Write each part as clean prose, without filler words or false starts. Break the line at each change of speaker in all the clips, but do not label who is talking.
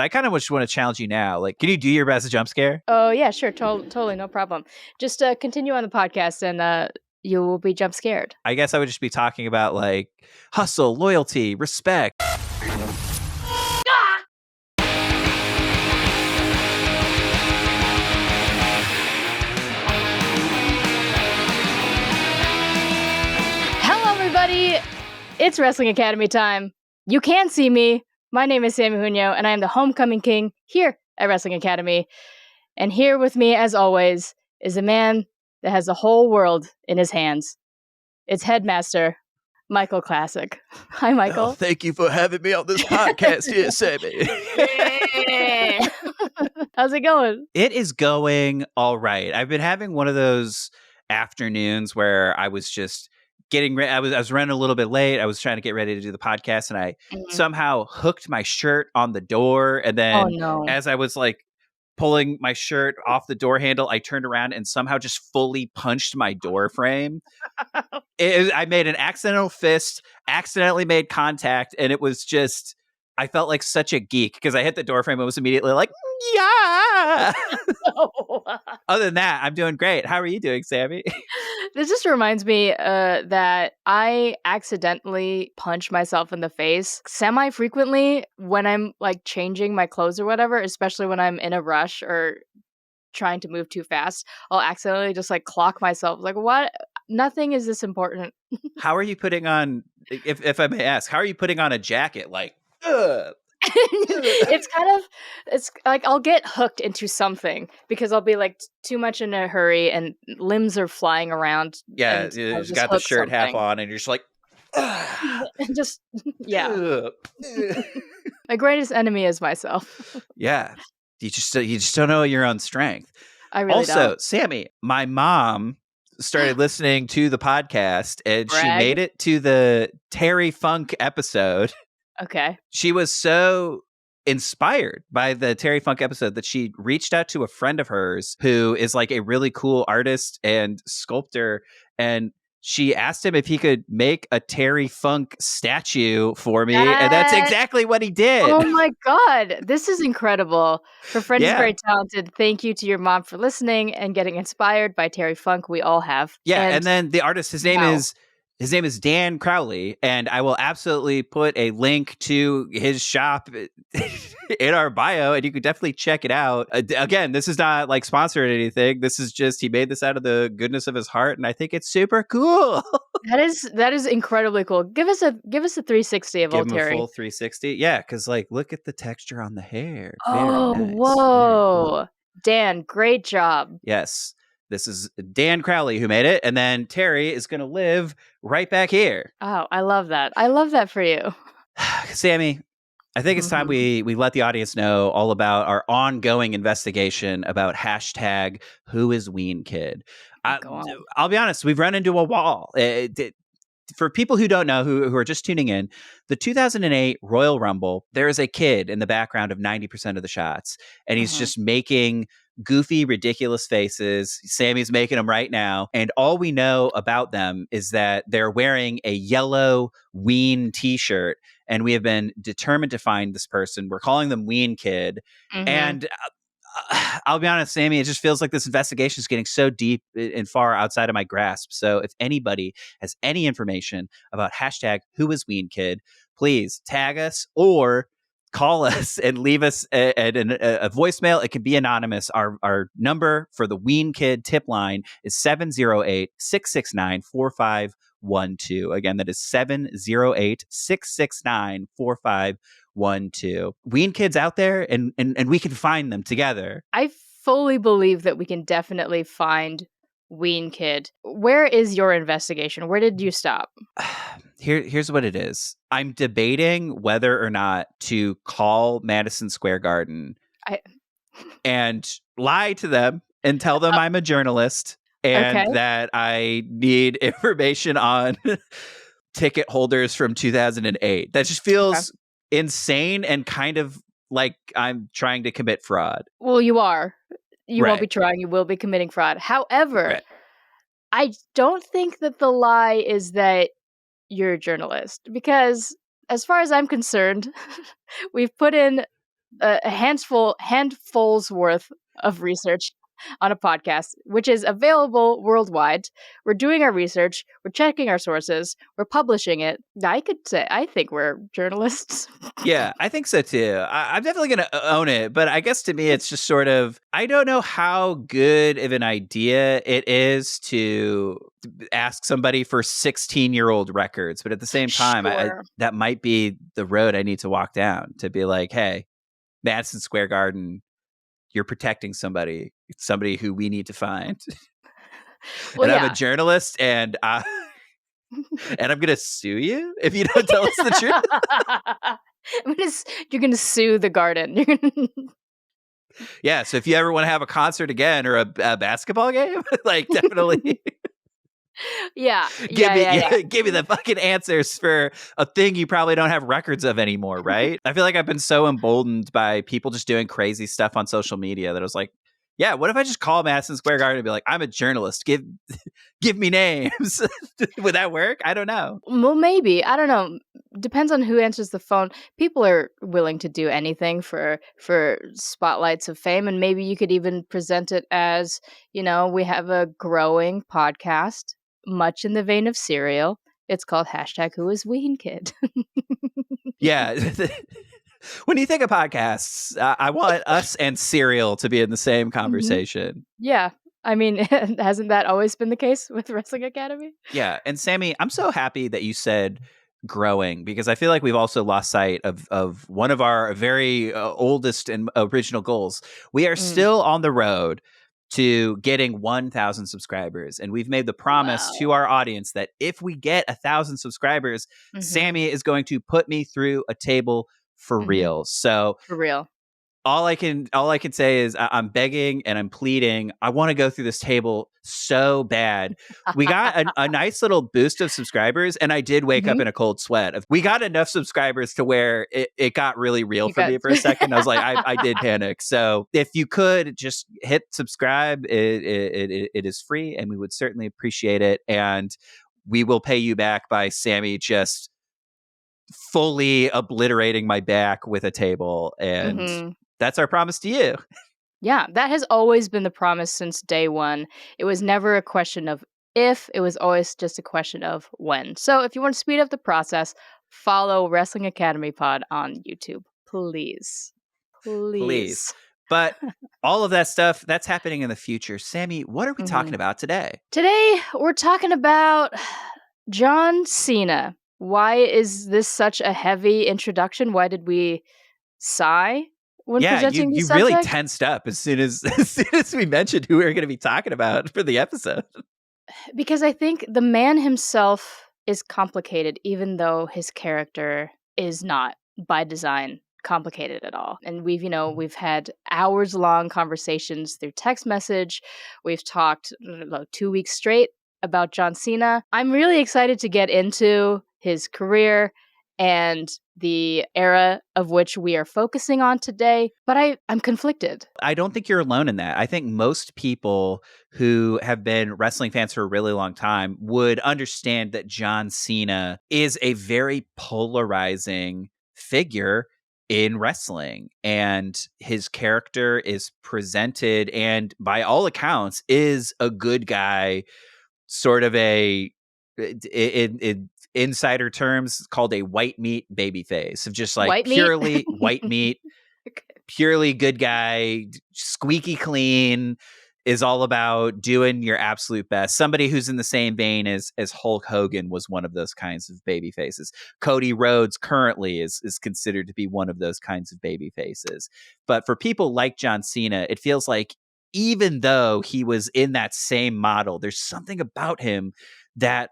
I kind of just want to challenge you now. Like, can you do your best jump scare?
Oh, yeah, sure. Totally, no problem. Just continue on the podcast and you will be jump scared.
I guess I would just be talking about like hustle, loyalty, respect.
Hello, everybody. It's Wrestling Academy time. You can see me. My name is Samee Junio, and I am the Homecoming King here at Wrestling Academy. And here with me, as always, is a man that has the whole world in his hands. It's Headmaster Michael Classic. Hi, Michael.
Oh, thank you for having me on this podcast here, Samee.
How's it going?
It is going all right. I've been having one of those afternoons where I was just getting ready. I was running a little bit late. I was trying to get ready to do the podcast, and I somehow hooked my shirt on the door. And then as I was like pulling my shirt off the door handle, I turned around and somehow just fully punched my door frame. I made an accidental fist, accidentally made contact, and it was just, I felt like such a geek because I hit the door frame and was immediately like, yeah. Other than that, I'm doing great. How are you doing, Samee?
This just reminds me that I accidentally punch myself in the face semi-frequently when I'm like changing my clothes or whatever, especially when I'm in a rush or trying to move too fast. I'll accidentally just like clock myself. Like, what? Nothing is this important.
How are you putting if I may ask, how are you putting on a jacket? Like, ugh.
It's like I'll get hooked into something because I'll be like too much in a hurry and limbs are flying around.
Yeah, you just got the shirt half on and you're just like,
just, yeah. My greatest enemy is myself.
Yeah. You just don't know your own strength.
I really don't.
Samee, my mom started listening to the podcast and she made it to the Terry Funk episode.
Okay.
She was so inspired by the Terry Funk episode that she reached out to a friend of hers who is like a really cool artist and sculptor. And she asked him if he could make a Terry Funk statue for me. And that's exactly what he did.
Oh my God. This is incredible. Her friend is very talented. Thank you to your mom for listening and getting inspired by Terry Funk. We all have.
Yeah. And then the artist, his name is Dan Crowley, and I will absolutely put a link to his shop in our bio, and you can definitely check it out. Again, this is not like sponsored or anything. This is just, he made this out of the goodness of his heart, and I think it's super cool.
That is incredibly cool. Give us a 360 of old Terry.
Give him a full 360. Yeah, because like, look at the texture on the hair.
Oh, nice. Whoa. Cool. Dan, great job.
Yes. This is Dan Crowley who made it, and then Terry is going to live right back here.
Oh, I love that. I love that for you.
Samee, I think it's time we let the audience know all about our ongoing investigation about hashtag Who is Ween Kid. I'll be honest, we've run into a wall. For people who don't know, who are just tuning in, the 2008 Royal Rumble, there is a kid in the background of 90% of the shots, and he's just making goofy, ridiculous faces. Samee's making them right now. And all we know about them is that they're wearing a yellow Ween t-shirt. And we have been determined to find this person. We're calling them Ween Kid. And I'll be honest, Samee, it just feels like this investigation is getting so deep and far outside of my grasp. So if anybody has any information about hashtag Who is Ween Kid, please tag us or call us and leave us a voicemail. It can be anonymous. Our number for the Ween Kid tip line is 708-669-4512. Again, that is 708-669-4512. Ween Kids out there, and we can find them together.
I fully believe that we can definitely find Ween Kid. Where is your investigation? Where did you stop?
Here's what it is. I'm debating whether or not to call Madison Square Garden and lie to them and tell them I'm a journalist and that I need information on ticket holders from 2008. That just feels insane and kind of like I'm trying to commit fraud.
Well, you are. You won't be trying. You will be committing fraud. However, I don't think that the lie is that you're a journalist, because as far as I'm concerned, we've put in handfuls worth of research on a podcast, which is available worldwide. We're doing our research, we're checking our sources, we're publishing it. I think we're journalists.
Yeah, I think so too. I'm definitely going to own it, but I guess to me, it's just sort of, I don't know how good of an idea it is to ask somebody for 16-year-old records, but at the same time,
Sure.
that might be the road I need to walk down to be like, hey, Madison Square Garden, you're protecting somebody who we need to find.
Well,
and
yeah.
I'm a journalist, and and I'm going to sue you if you don't tell us the truth.
You're gonna sue the garden.
Yeah, so if you ever want to have a concert again or a basketball game, like definitely give me the fucking answers for a thing you probably don't have records of anymore, right? I feel like I've been so emboldened by people just doing crazy stuff on social media that I was like, yeah, what if I just call Madison Square Garden and be like, I'm a journalist, give me names. Would that work? I don't know.
Well, maybe. I don't know. Depends on who answers the phone. People are willing to do anything for spotlights of fame, and maybe you could even present it as, we have a growing podcast, much in the vein of Serial. It's called #WhoIsWeenKid.
Yeah. When you think of podcasts, I want us and Serial to be in the same conversation.
Mm-hmm. Yeah. I mean, hasn't that always been the case with Wrestling Academy?
Yeah. And Samee, I'm so happy that you said growing, because I feel like we've also lost sight of one of our very oldest and original goals. We are still on the road to getting 1,000 subscribers. And we've made the promise to our audience that if we get 1,000 subscribers, Samee is going to put me through a table for real. So
for real.
All I can say is I'm begging and I'm pleading. I want to go through this table so bad. We got a nice little boost of subscribers, and I did wake up in a cold sweat. We got enough subscribers to where it got really real for me for a second. I was like, I did panic. So if you could just hit subscribe, it is free, and we would certainly appreciate it. And we will pay you back by Samee just fully obliterating my back with a table. And that's our promise to you.
Yeah, that has always been the promise since day one. It was never a question of if, it was always just a question of when. So if you want to speed up the process, follow Wrestling Academy Pod on YouTube. Please.
But all of that stuff, that's happening in the future. Samee, what are we talking about today?
Today, we're talking about John Cena. Why is this such a heavy introduction? Why did we sigh when presenting this subject?
You really tensed up as soon as we mentioned who we were going to be talking about for the episode.
Because I think the man himself is complicated, even though his character is not, by design, complicated at all. And we've had hours-long conversations through text message. We've talked 2 weeks straight about John Cena. I'm really excited to get into his career and the era of which we are focusing on today, but I'm conflicted.
I don't think you're alone in that. I think most people who have been wrestling fans for a really long time would understand that John Cena is a very polarizing figure in wrestling, and his character is presented and by all accounts is a good guy, sort of a in insider terms called a white meat babyface, of just like purely white meat, purely good guy, squeaky clean, is all about doing your absolute best. Somebody who's in the same vein as Hulk Hogan was one of those kinds of baby faces. Cody Rhodes currently is considered to be one of those kinds of baby faces. But for people like John Cena, it feels like even though he was in that same model, there's something about him that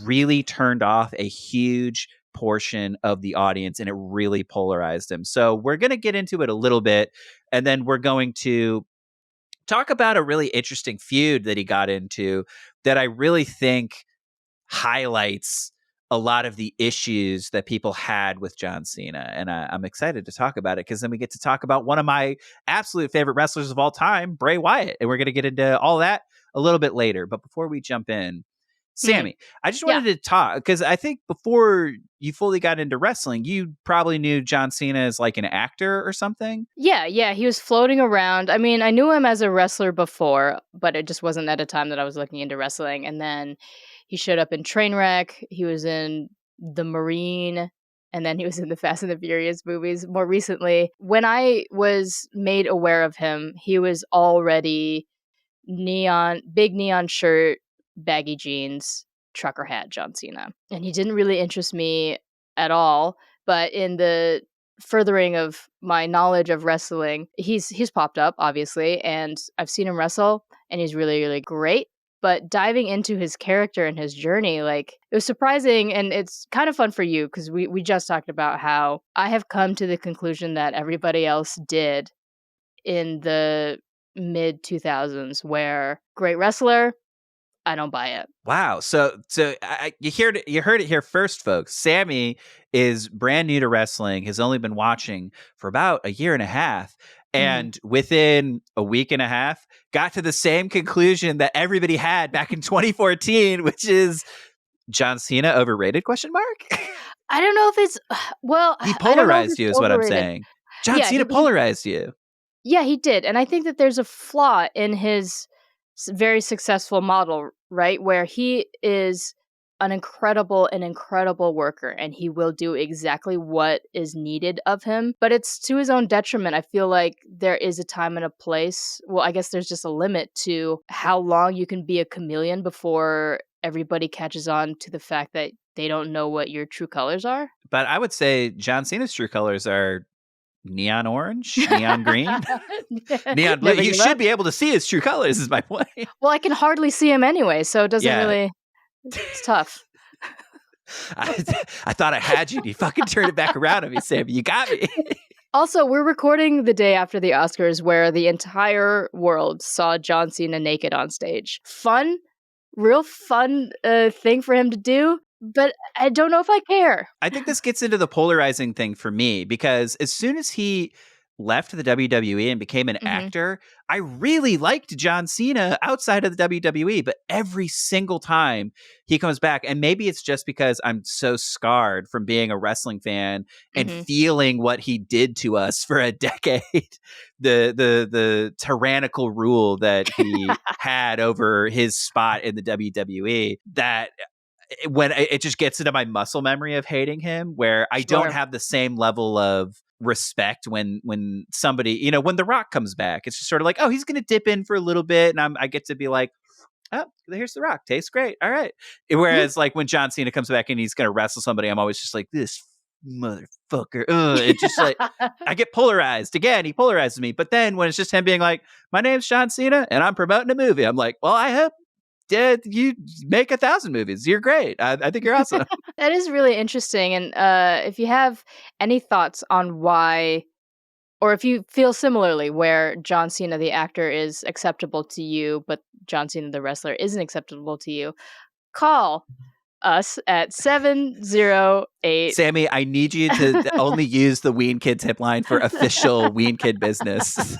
really turned off a huge portion of the audience, and it really polarized him. So we're going to get into it a little bit, and then we're going to talk about a really interesting feud that he got into that I really think highlights a lot of the issues that people had with John Cena. And I'm excited to talk about it, because then we get to talk about one of my absolute favorite wrestlers of all time, Bray Wyatt. And we're going to get into all that a little bit later. But before we jump in, Samee, I just
Yeah.
wanted to talk because I think before you fully got into wrestling, you probably knew John Cena as like an actor or something.
Yeah, he was floating around. I mean, I knew him as a wrestler before, but it just wasn't at a time that I was looking into wrestling. And then he showed up in Trainwreck. He was in The Marine, and then he was in the Fast and the Furious movies more recently. When I was made aware of him, he was already big neon shirt, baggy jeans, trucker hat, John Cena. And he didn't really interest me at all. But in the furthering of my knowledge of wrestling, he's popped up, obviously, and I've seen him wrestle, and he's really, really great. But diving into his character and his journey, like, it was surprising, and it's kind of fun for you, because we just talked about how I have come to the conclusion that everybody else did in the mid 2000s, where great wrestler, I don't buy it.
Wow. So you heard it here first, folks. Samee is brand new to wrestling, has only been watching for about a year and a half. And within a week and a half, got to the same conclusion that everybody had back in 2014, which is John Cena overrated? ?
I don't know if it's
he polarized you, is what I'm saying. John Cena polarized you.
Yeah, he did. And I think that there's a flaw in his very successful model, right? Where he is an incredible worker, and he will do exactly what is needed of him. But it's to his own detriment. I feel like there is a time and a place. Well, I guess there's just a limit to how long you can be a chameleon before everybody catches on to the fact that they don't know what your true colors are.
But I would say John Cena's true colors are neon orange, neon green, neon blue. You should be able to see his true colors, is my point.
Well, I can hardly see him anyway, so it doesn't really... It's tough.
I thought I had you. You fucking turned it back around on me, Sam. You got me.
Also, we're recording the day after the Oscars, where the entire world saw John Cena naked on stage. Real fun thing for him to do. But I don't know if I care.
I think this gets into the polarizing thing for me, because as soon as he left the WWE and became an actor, I really liked John Cena outside of the WWE, but every single time he comes back, and maybe it's just because I'm so scarred from being a wrestling fan and feeling what he did to us for a decade, the tyrannical rule that he had over his spot in the WWE, that when it just gets into my muscle memory of hating him, where I don't have the same level of respect when somebody, when The Rock comes back. It's just sort of like, oh, he's going to dip in for a little bit, and I get to be like, oh, here's The Rock. Tastes great. All right. Whereas like when John Cena comes back and he's going to wrestle somebody, I'm always just like, this motherfucker. It's just like, I get polarized. Again, he polarizes me. But then when it's just him being like, my name's John Cena and I'm promoting a movie, I'm like, well, I hope you make 1,000 movies. You're great. I think you're awesome.
That is really interesting. And if you have any thoughts on why, or if you feel similarly where John Cena the actor is acceptable to you, but John Cena the wrestler isn't acceptable to you, call us at 708.
Samee, I need you to only use the Ween Kids hip line for official Ween Kid business.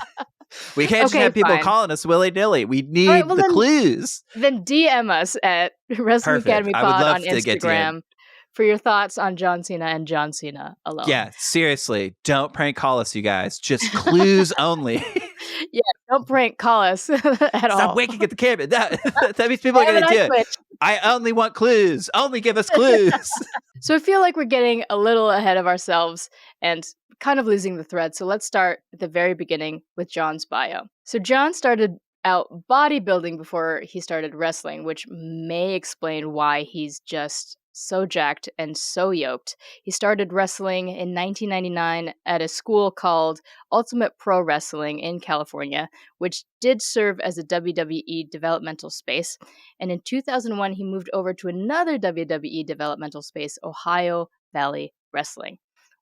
We can't just have people calling us willy-nilly. We need clues.
Then DM us at Wrestling Academy Pod on Instagram for your thoughts on John Cena and John Cena alone.
Yeah, seriously. Don't prank call us, you guys. Just clues only.
Yeah, don't prank call us at all.
Stop winking at the camera. That means people are going to do it. I only want clues. Only give us clues.
So I feel like we're getting a little ahead of ourselves and kind of losing the thread. So let's start at the very beginning with John's bio. So John started out bodybuilding before he started wrestling, which may explain why he's just so jacked and so yoked. He started wrestling in 1999 at a school called Ultimate Pro Wrestling in California, which did serve as a WWE developmental space. And in 2001, he moved over to another WWE developmental space, Ohio Valley Wrestling.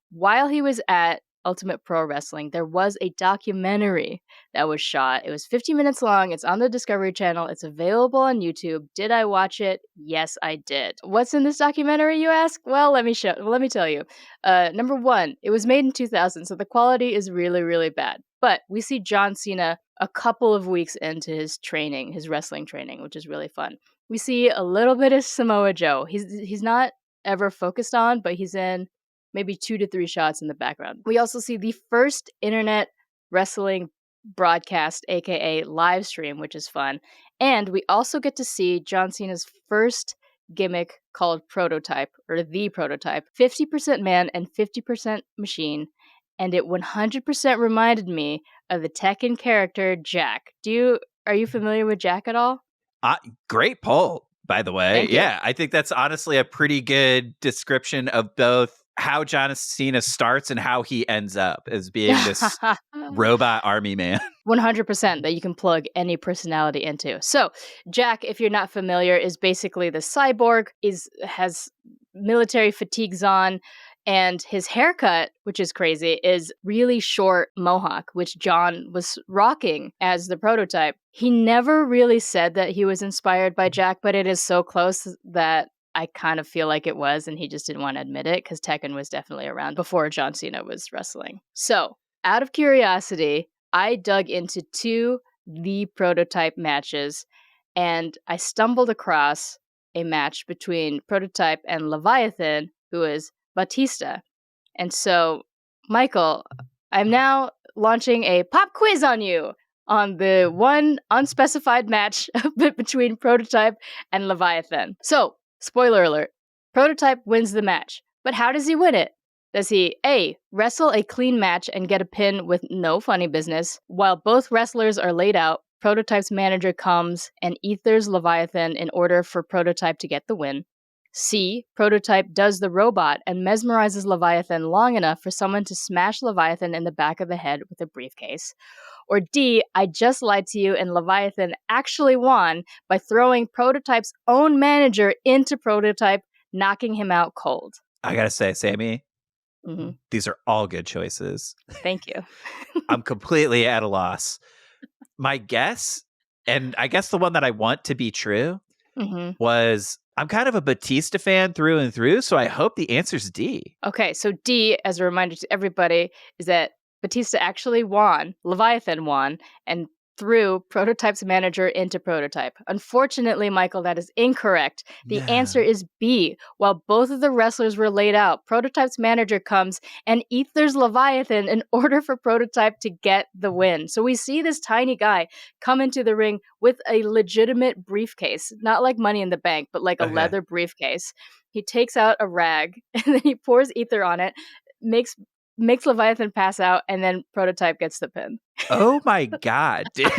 While he was at Ultimate Pro Wrestling, there was a documentary that was shot. It was 50 minutes long. It's on the Discovery Channel. It's available on YouTube. Did I watch it? Yes, I did. What's in this documentary, you ask? Well, let me tell you. Number one, it was made in 2000, so the quality is really, really bad. But we see John Cena a couple of weeks into his training, his wrestling training, which is really fun. We see a little bit of Samoa Joe. He's not ever focused on, but he's in maybe 2 to 3 shots in the background. We also see the first internet wrestling broadcast, aka live stream, which is fun. And we also get to see John Cena's first gimmick called Prototype, or the Prototype. 50% man and 50% machine. And it 100% reminded me of the Tekken character Jack. Are you familiar with Jack at all?
Great poll, by the way. Yeah, I think that's honestly a pretty good description of both how John Cena starts and how he ends up as being this robot army man.
100% that you can plug any personality into. So, Jack, if you're not familiar, is basically the cyborg, has military fatigues on, and his haircut, which is crazy, is really short mohawk, which John was rocking as the Prototype. He never really said that he was inspired by Jack, but it is so close that I kind of feel like it was, and he just didn't want to admit it, because Tekken was definitely around before John Cena was wrestling. So, out of curiosity, I dug into 2 The Prototype matches, and I stumbled across a match between Prototype and Leviathan, who is Batista. And so, Michael, I'm now launching a pop quiz on you on the one unspecified match between Prototype and Leviathan. So, spoiler alert, Prototype wins the match. But how does he win it? Does he A, wrestle a clean match and get a pin with no funny business? While both wrestlers are laid out, Prototype's manager comes and ethers Leviathan in order for Prototype to get the win. C, Prototype does the robot and mesmerizes Leviathan long enough for someone to smash Leviathan in the back of the head with a briefcase. Or D, I just lied to you and Leviathan actually won by throwing Prototype's own manager into Prototype, knocking him out cold.
I gotta say, Samee, these are all good choices.
Thank you.
I'm completely at a loss. My guess, and I guess the one that I want to be true, was I'm kind of a Batista fan through and through, so I hope the answer's D.
Okay, so D, as a reminder to everybody, is that Batista actually won, Leviathan won, and threw Prototype's manager into Prototype. Unfortunately, Michael, that is incorrect. The answer is B. While both of the wrestlers were laid out, Prototype's manager comes and ethers Leviathan in order for Prototype to get the win. So we see this tiny guy come into the ring with a legitimate briefcase, not like Money in the Bank, but like a leather briefcase. He takes out a rag and then he pours ether on it, makes Leviathan pass out, and then Prototype gets the pin.
Oh my God, dude.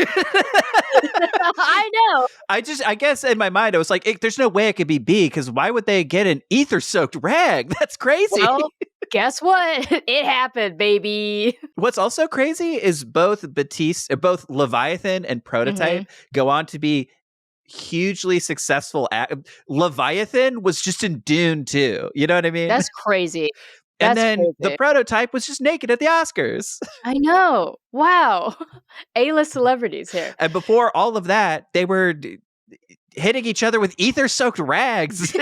I know.
I guess in my mind, I was like, there's no way it could be B, because why would they get an ether-soaked rag? That's crazy.
Well, guess what? It happened, baby.
What's also crazy is both Leviathan and Prototype go on to be hugely successful. Leviathan was just in Dune too. You know what I mean?
That's crazy.
And then the Prototype was just naked at the Oscars.
I know. Wow. A-list celebrities here.
And before all of that, they were hitting each other with ether-soaked rags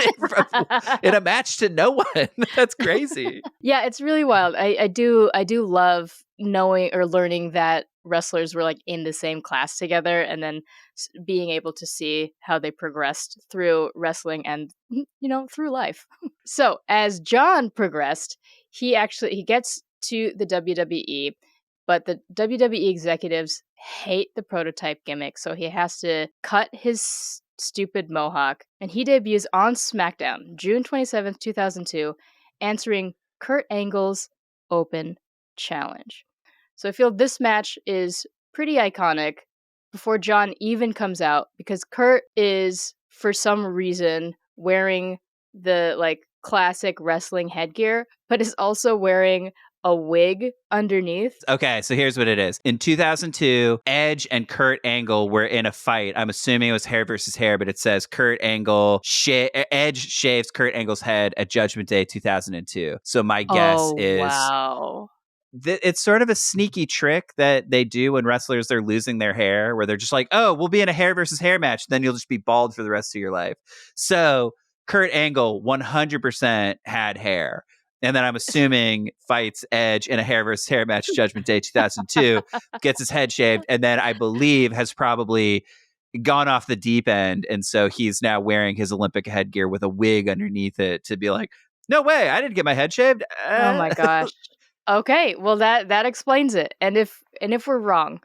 in a match to no one. That's crazy.
Yeah, it's really wild. I do love knowing or learning that wrestlers were like in the same class together, and then being able to see how they progressed through wrestling and, through life. So as John progressed, he gets to the WWE, but the WWE executives hate the Prototype gimmick, so he has to cut his stupid mohawk, and he debuts on SmackDown June 27th, 2002, answering Kurt Angle's open challenge. So I feel this match is pretty iconic before John even comes out, because Kurt is, for some reason, wearing the classic wrestling headgear, but is also wearing a wig underneath.
Okay, so here's what it is. In 2002, Edge and Kurt Angle were in a fight. I'm assuming it was hair versus hair, but it says Edge shaves Kurt Angle's head at Judgment Day 2002. So my guess is...
wow.
It's sort of a sneaky trick that they do when wrestlers are losing their hair, where they're just like, oh, we'll be in a hair versus hair match, then you'll just be bald for the rest of your life. So Kurt Angle 100% had hair. And then I'm assuming fights Edge in a hair versus hair match, Judgment Day 2002, gets his head shaved, and then I believe has probably gone off the deep end. And so he's now wearing his Olympic headgear with a wig underneath it to be like, no way, I didn't get my head shaved.
Oh my gosh. Okay, well that explains it. And if we're wrong,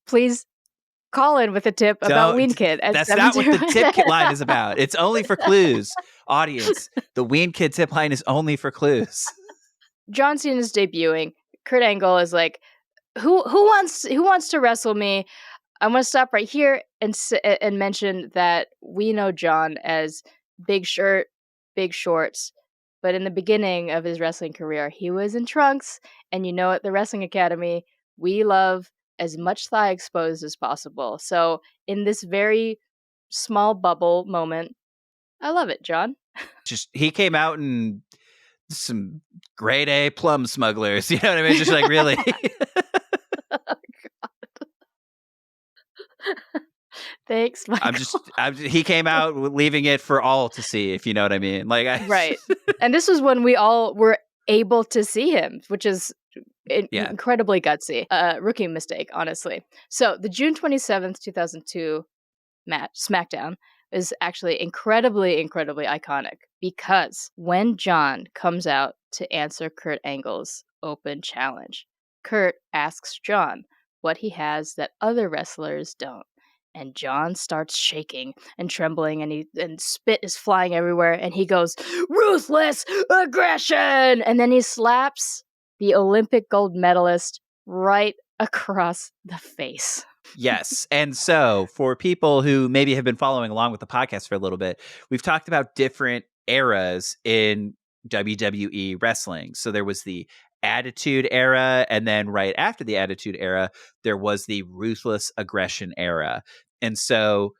please call in with a tip about Ween Kid.
That's not what the tip line is about. It's only for clues. Audience, the Ween Kid tip line is only for clues.
John Cena is debuting. Kurt Angle is like, who wants to wrestle me? I'm going to stop right here and mention that we know John as big shirt, big shorts. But in the beginning of his wrestling career, he was in trunks. And at the Wrestling Academy, we love as much thigh exposed as possible. So in this very small bubble moment, I love it, John.
Just he came out in some grade A plum smugglers. You know what I mean? Just like really.
Oh, God. Thanks, Michael.
He came out leaving it for all to see, if you know what I mean.
Right. And this was when we all were able to see him, which is incredibly gutsy. Rookie mistake, honestly. So the June 27th, 2002 match, SmackDown, is actually incredibly, incredibly iconic because when John comes out to answer Kurt Angle's open challenge, Kurt asks John what he has that other wrestlers don't. And John starts shaking and trembling, and spit is flying everywhere, and he goes, "Ruthless aggression!" And then he slaps the Olympic gold medalist right across the face.
Yes. And so for people who maybe have been following along with the podcast for a little bit, we've talked about different eras in WWE wrestling. So there was the Attitude Era, and then right after the Attitude Era, there was the Ruthless Aggression Era. And so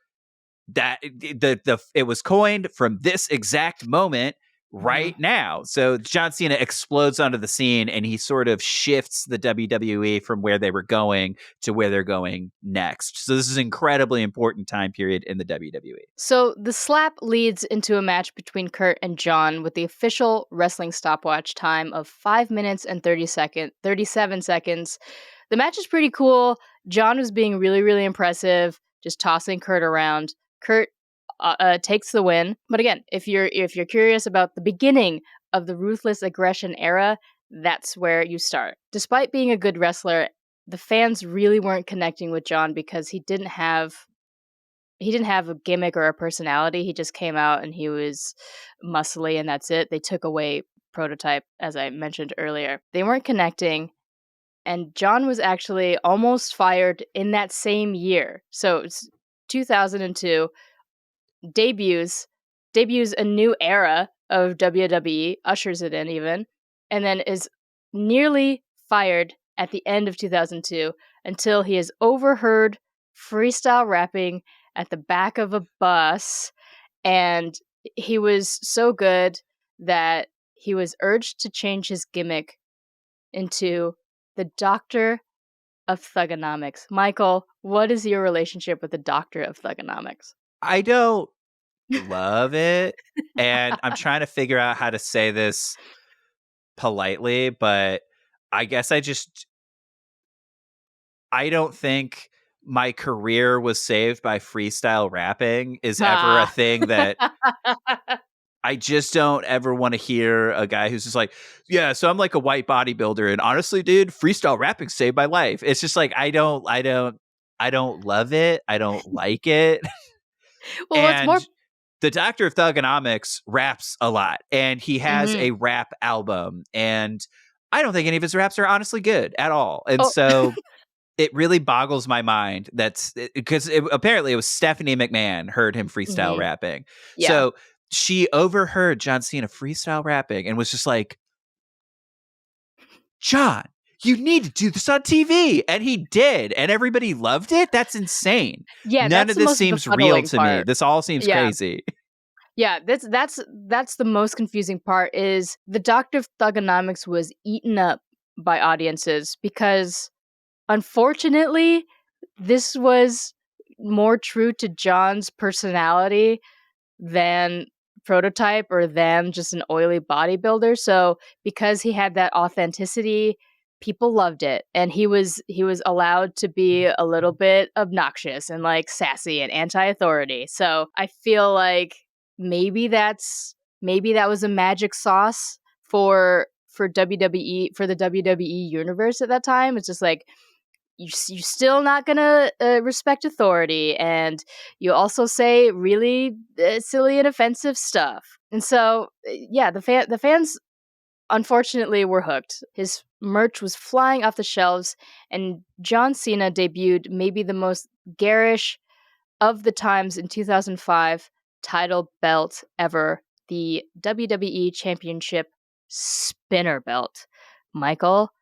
that it was coined from this exact moment right now. So John Cena explodes onto the scene, and he sort of shifts the WWE from where they were going to where they're going next. So this is an incredibly important time period in the WWE.
So the slap leads into a match between Kurt and John with the official wrestling stopwatch time of 5 minutes and 37 seconds. The match is pretty cool. John was being really, really impressive, just tossing Kurt around. Kurt takes the win. But again, if you're curious about the beginning of the Ruthless Aggression Era, that's where you start. Despite being a good wrestler, the fans really weren't connecting with John because he didn't have a gimmick or a personality. He just came out and he was muscly, and that's it. They took away Prototype, as I mentioned earlier. They weren't connecting, and John was actually almost fired in that same year. So it's 2002. Debuts a new era of WWE, ushers it in even, and then is nearly fired at the end of 2002 until he is overheard freestyle rapping at the back of a bus, and he was so good that he was urged to change his gimmick into the Doctor of Thugonomics. Michael, what is your relationship with the Doctor of Thugonomics?
I don't love it, and I'm trying to figure out how to say this politely, but I guess I don't think my career was saved by freestyle rapping is ever a thing that I just don't ever want to hear a guy who's just like, yeah, so I'm like a white bodybuilder, and honestly, dude, freestyle rapping saved my life. It's just like I don't love it. I don't like it.
Well, it's more.
The Doctor of Thugonomics raps a lot, and he has a rap album, and I don't think any of his raps are honestly good at all. And so it really boggles my mind because apparently it was Stephanie McMahon heard him freestyle rapping. Yeah. So she overheard John Cena freestyle rapping and was just like, John, you need to do this on TV. And he did. And everybody loved it. That's insane.
Yeah,
none of this seems real to me. This all seems crazy.
Yeah, that's the most confusing part is the Doctor of Thugonomics was eaten up by audiences because unfortunately this was more true to John's personality than Prototype or than just an oily bodybuilder. So because he had that authenticity people loved it, and he was allowed to be a little bit obnoxious and like sassy and anti-authority. So I feel like maybe that was a magic sauce for WWE, for the WWE universe at that time. It's just like, you're still not gonna respect authority, and you also say really silly and offensive stuff. And so yeah, the fans unfortunately were hooked. His merch was flying off the shelves, and John Cena debuted maybe the most garish of the times in 2005 title belt ever, the WWE Championship spinner belt. Michael,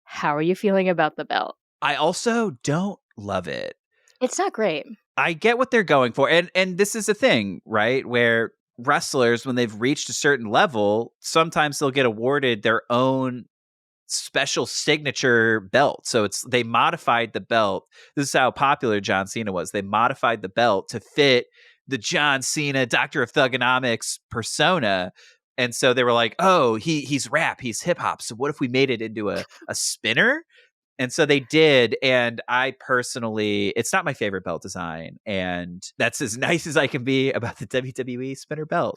how are you feeling about the belt?
I also don't love it.
It's not great.
I get what they're going for. And this is a thing, right? Where wrestlers, when they've reached a certain level, sometimes they'll get awarded their own special signature belt. So they modified the belt. This is how popular John Cena was. They modified the belt to fit the John Cena Doctor of Thugonomics persona. And so they were like, oh, he's rap, he's hip hop. So what if we made it into a spinner? And so they did, and I personally, it's not my favorite belt design, and that's as nice as I can be about the WWE spinner belt.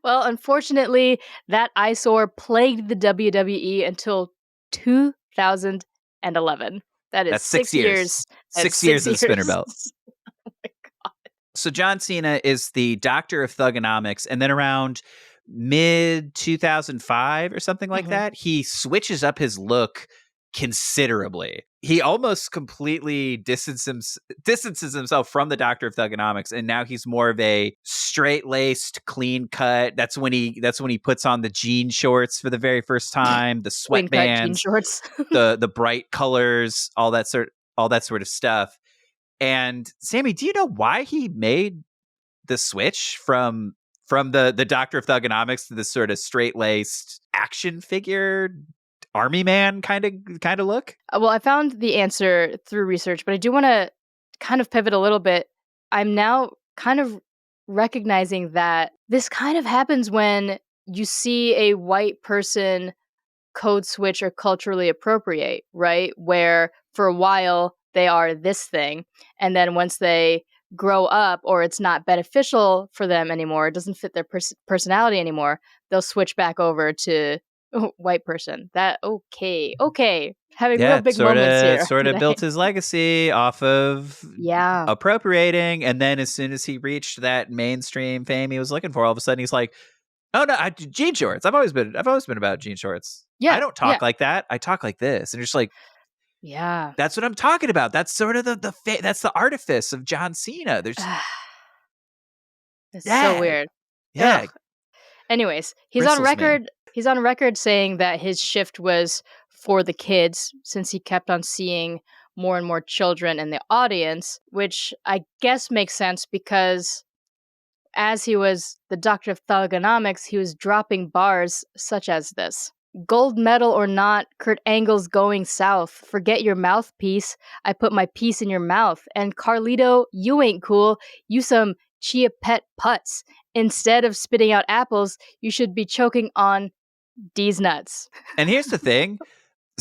Well, unfortunately, that eyesore plagued the WWE until 2011. That's 6 years.
6 years of the spinner belt.
Oh my God.
So John Cena is the Doctor of Thugonomics, and then around mid 2005 or something like that, he switches up his look considerably. He almost completely distances himself from the Doctor of Thugonomics, and now he's more of a straight-laced, clean cut. That's when he puts on the jean shorts for the very first time, the sweatbands,
jean shorts,
the bright colors, all that sort of stuff. And Samee, do you know why he made the switch from the Doctor of Thugonomics to this sort of straight-laced action figure army man kind of look?
Well, I found the answer through research, but I do want to kind of pivot a little bit. I'm now kind of recognizing that this kind of happens when you see a white person code switch or culturally appropriate, right? Where for a while they are this thing, and then once they grow up, or it's not beneficial for them anymore, it doesn't fit their personality anymore, they'll switch back over to white person. That okay, having real big moments here.
Sort of built his legacy off of appropriating, and then as soon as he reached that mainstream fame he was looking for, all of a sudden he's like, oh no, jean shorts. I've always been about jean shorts. Yeah, I don't talk like that. I talk like this, and you're just like, yeah, that's what I'm talking about. That's sort of that's the artifice of John Cena. There's
it's so weird.
Yeah.
Ugh. Anyways, he's on record. He's on record saying that his shift was for the kids, since he kept on seeing more and more children in the audience, which I guess makes sense because as he was the Doctor of Thugonomics, he was dropping bars such as this. Gold medal or not, Kurt Angle's going south. Forget your mouthpiece. I put my piece in your mouth. And Carlito, you ain't cool. You some chia pet putz. Instead of spitting out apples, you should be choking on D's nuts.
And here's the thing.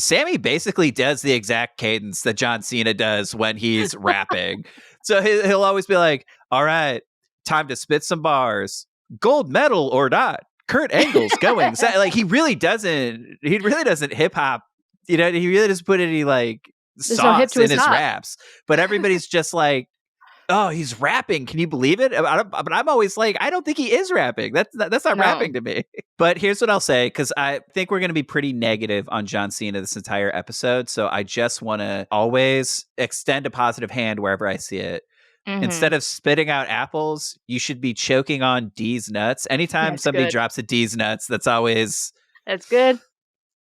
Samee basically does the exact cadence that John Cena does when he's rapping. So he'll always be like, all right, time to spit some bars. Gold medal or not, Kurt Angle's going. So, like, he really doesn't hip hop. You know, he really doesn't put any like sauce in his raps. But everybody's just like, oh, he's rapping. Can you believe it? But I'm always like, I don't think he is rapping. That's not rapping to me. But here's what I'll say, because I think we're going to be pretty negative on John Cena this entire episode. So I just want to always extend a positive hand wherever I see it. Mm-hmm. Instead of spitting out apples, you should be choking on D's nuts. Anytime somebody drops a D's nuts, that's
good.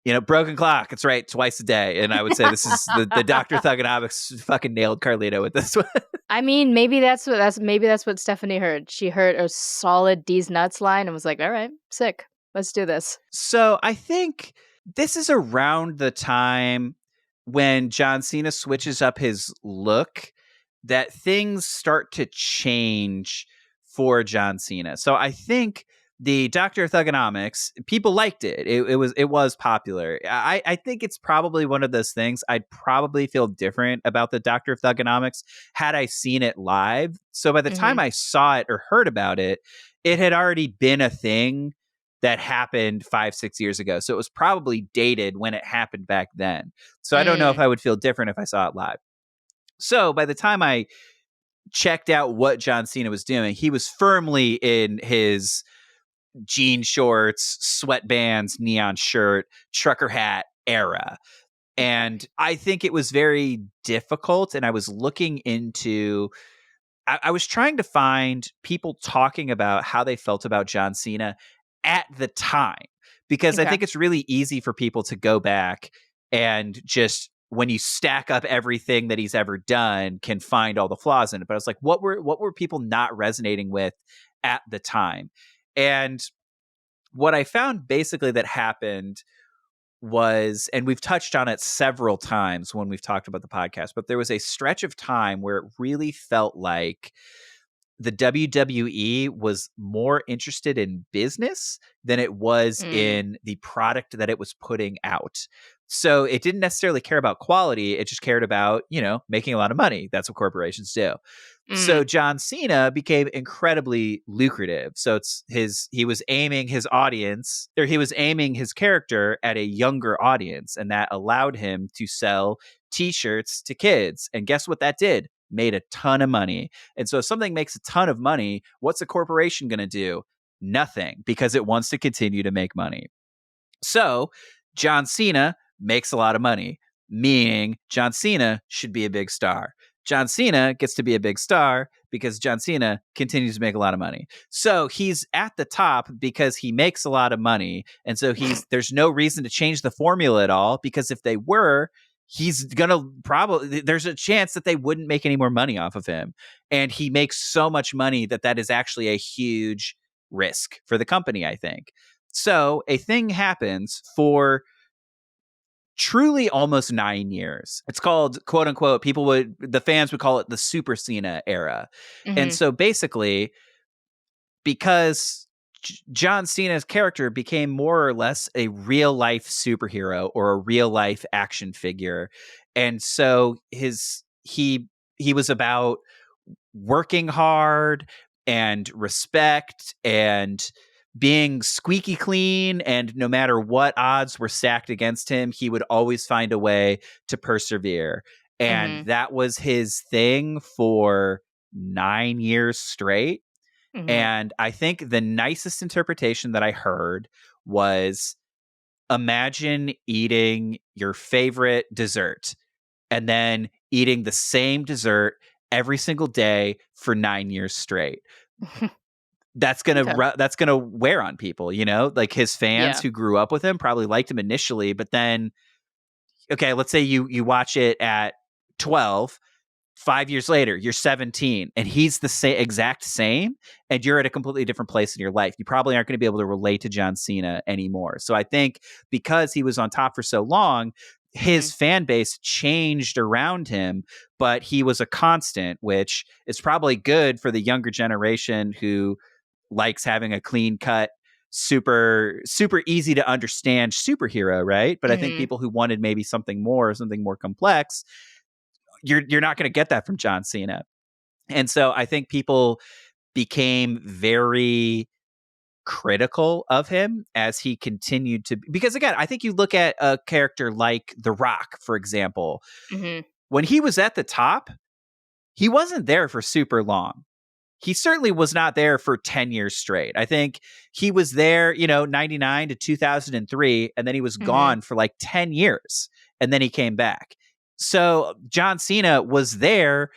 You know, broken clock. It's right, twice a day. And I would say this is the Dr. Thugonomics fucking nailed Carlito with this one.
I mean, maybe that's what Stephanie heard. She heard a solid D's nuts line and was like, all right, sick. Let's do this.
So I think this is around the time when John Cena switches up his look that things start to change for John Cena. So I think the Doctor of Thugonomics, people liked it. It was popular. I think it's probably one of those things. I'd probably feel different about the Doctor of Thugonomics had I seen it live. So by the time I saw it or heard about it, it had already been a thing that happened 5-6 years ago. So it was probably dated when it happened back then. So I don't know if I would feel different if I saw it live. So by the time I checked out what John Cena was doing, he was firmly in his jean shorts, sweatbands, neon shirt, trucker hat era. And I think it was very difficult. And I was looking into, I was trying to find people talking about how they felt about John Cena at the time, because I think it's really easy for people to go back and just, when you stack up everything that he's ever done, can find all the flaws in it. But I was like, what were people not resonating with at the time? And what I found basically that happened was, and we've touched on it several times when we've talked about the podcast, but there was a stretch of time where it really felt like the WWE was more interested in business than it was in the product that it was putting out. So it didn't necessarily care about quality. It just cared about, making a lot of money. That's what corporations do. So John Cena became incredibly lucrative. So he was aiming his audience, or he was aiming his character at a younger audience, and that allowed him to sell t-shirts to kids. And guess what that did? Made a ton of money. And so if something makes a ton of money, what's a corporation going to do? Nothing, because it wants to continue to make money. So John Cena makes a lot of money, meaning John Cena should be a big star. John Cena gets to be a big star because John Cena continues to make a lot of money. So he's at the top because he makes a lot of money. And so there's no reason to change the formula at all, because if they were, he's gonna there's a chance that they wouldn't make any more money off of him. And he makes so much money that is actually a huge risk for the company, I think. So a thing happens for truly almost 9 years. It's called, quote unquote, the fans would call it the Super Cena era. And so basically, because John Cena's character became more or less a real life superhero or a real life action figure. And so he was about working hard and respect and being squeaky clean, and no matter what odds were stacked against him, he would always find a way to persevere. And that was his thing for 9 years straight. And I think the nicest interpretation that I heard was, imagine eating your favorite dessert and then eating the same dessert every single day for 9 years straight. That's gonna wear on people, like his fans who grew up with him probably liked him initially, but then, okay, let's say you watch it at 12, 5 years later, you're 17, and he's the exact same, and you're at a completely different place in your life. You probably aren't going to be able to relate to John Cena anymore. So I think because he was on top for so long, his fan base changed around him, but he was a constant, which is probably good for the younger generation who likes having a clean cut, super easy to understand superhero, right? But I think people who wanted maybe something more complex, you're not going to get that from John Cena. And so I think people became very critical of him as he continued to, because again, I think you look at a character like The Rock, for example, when he was at the top, he wasn't there for super long. He certainly was not there for 10 years straight. I think he was there, 99 to 2003, and then he was gone for like 10 years, and then he came back. So John Cena was there,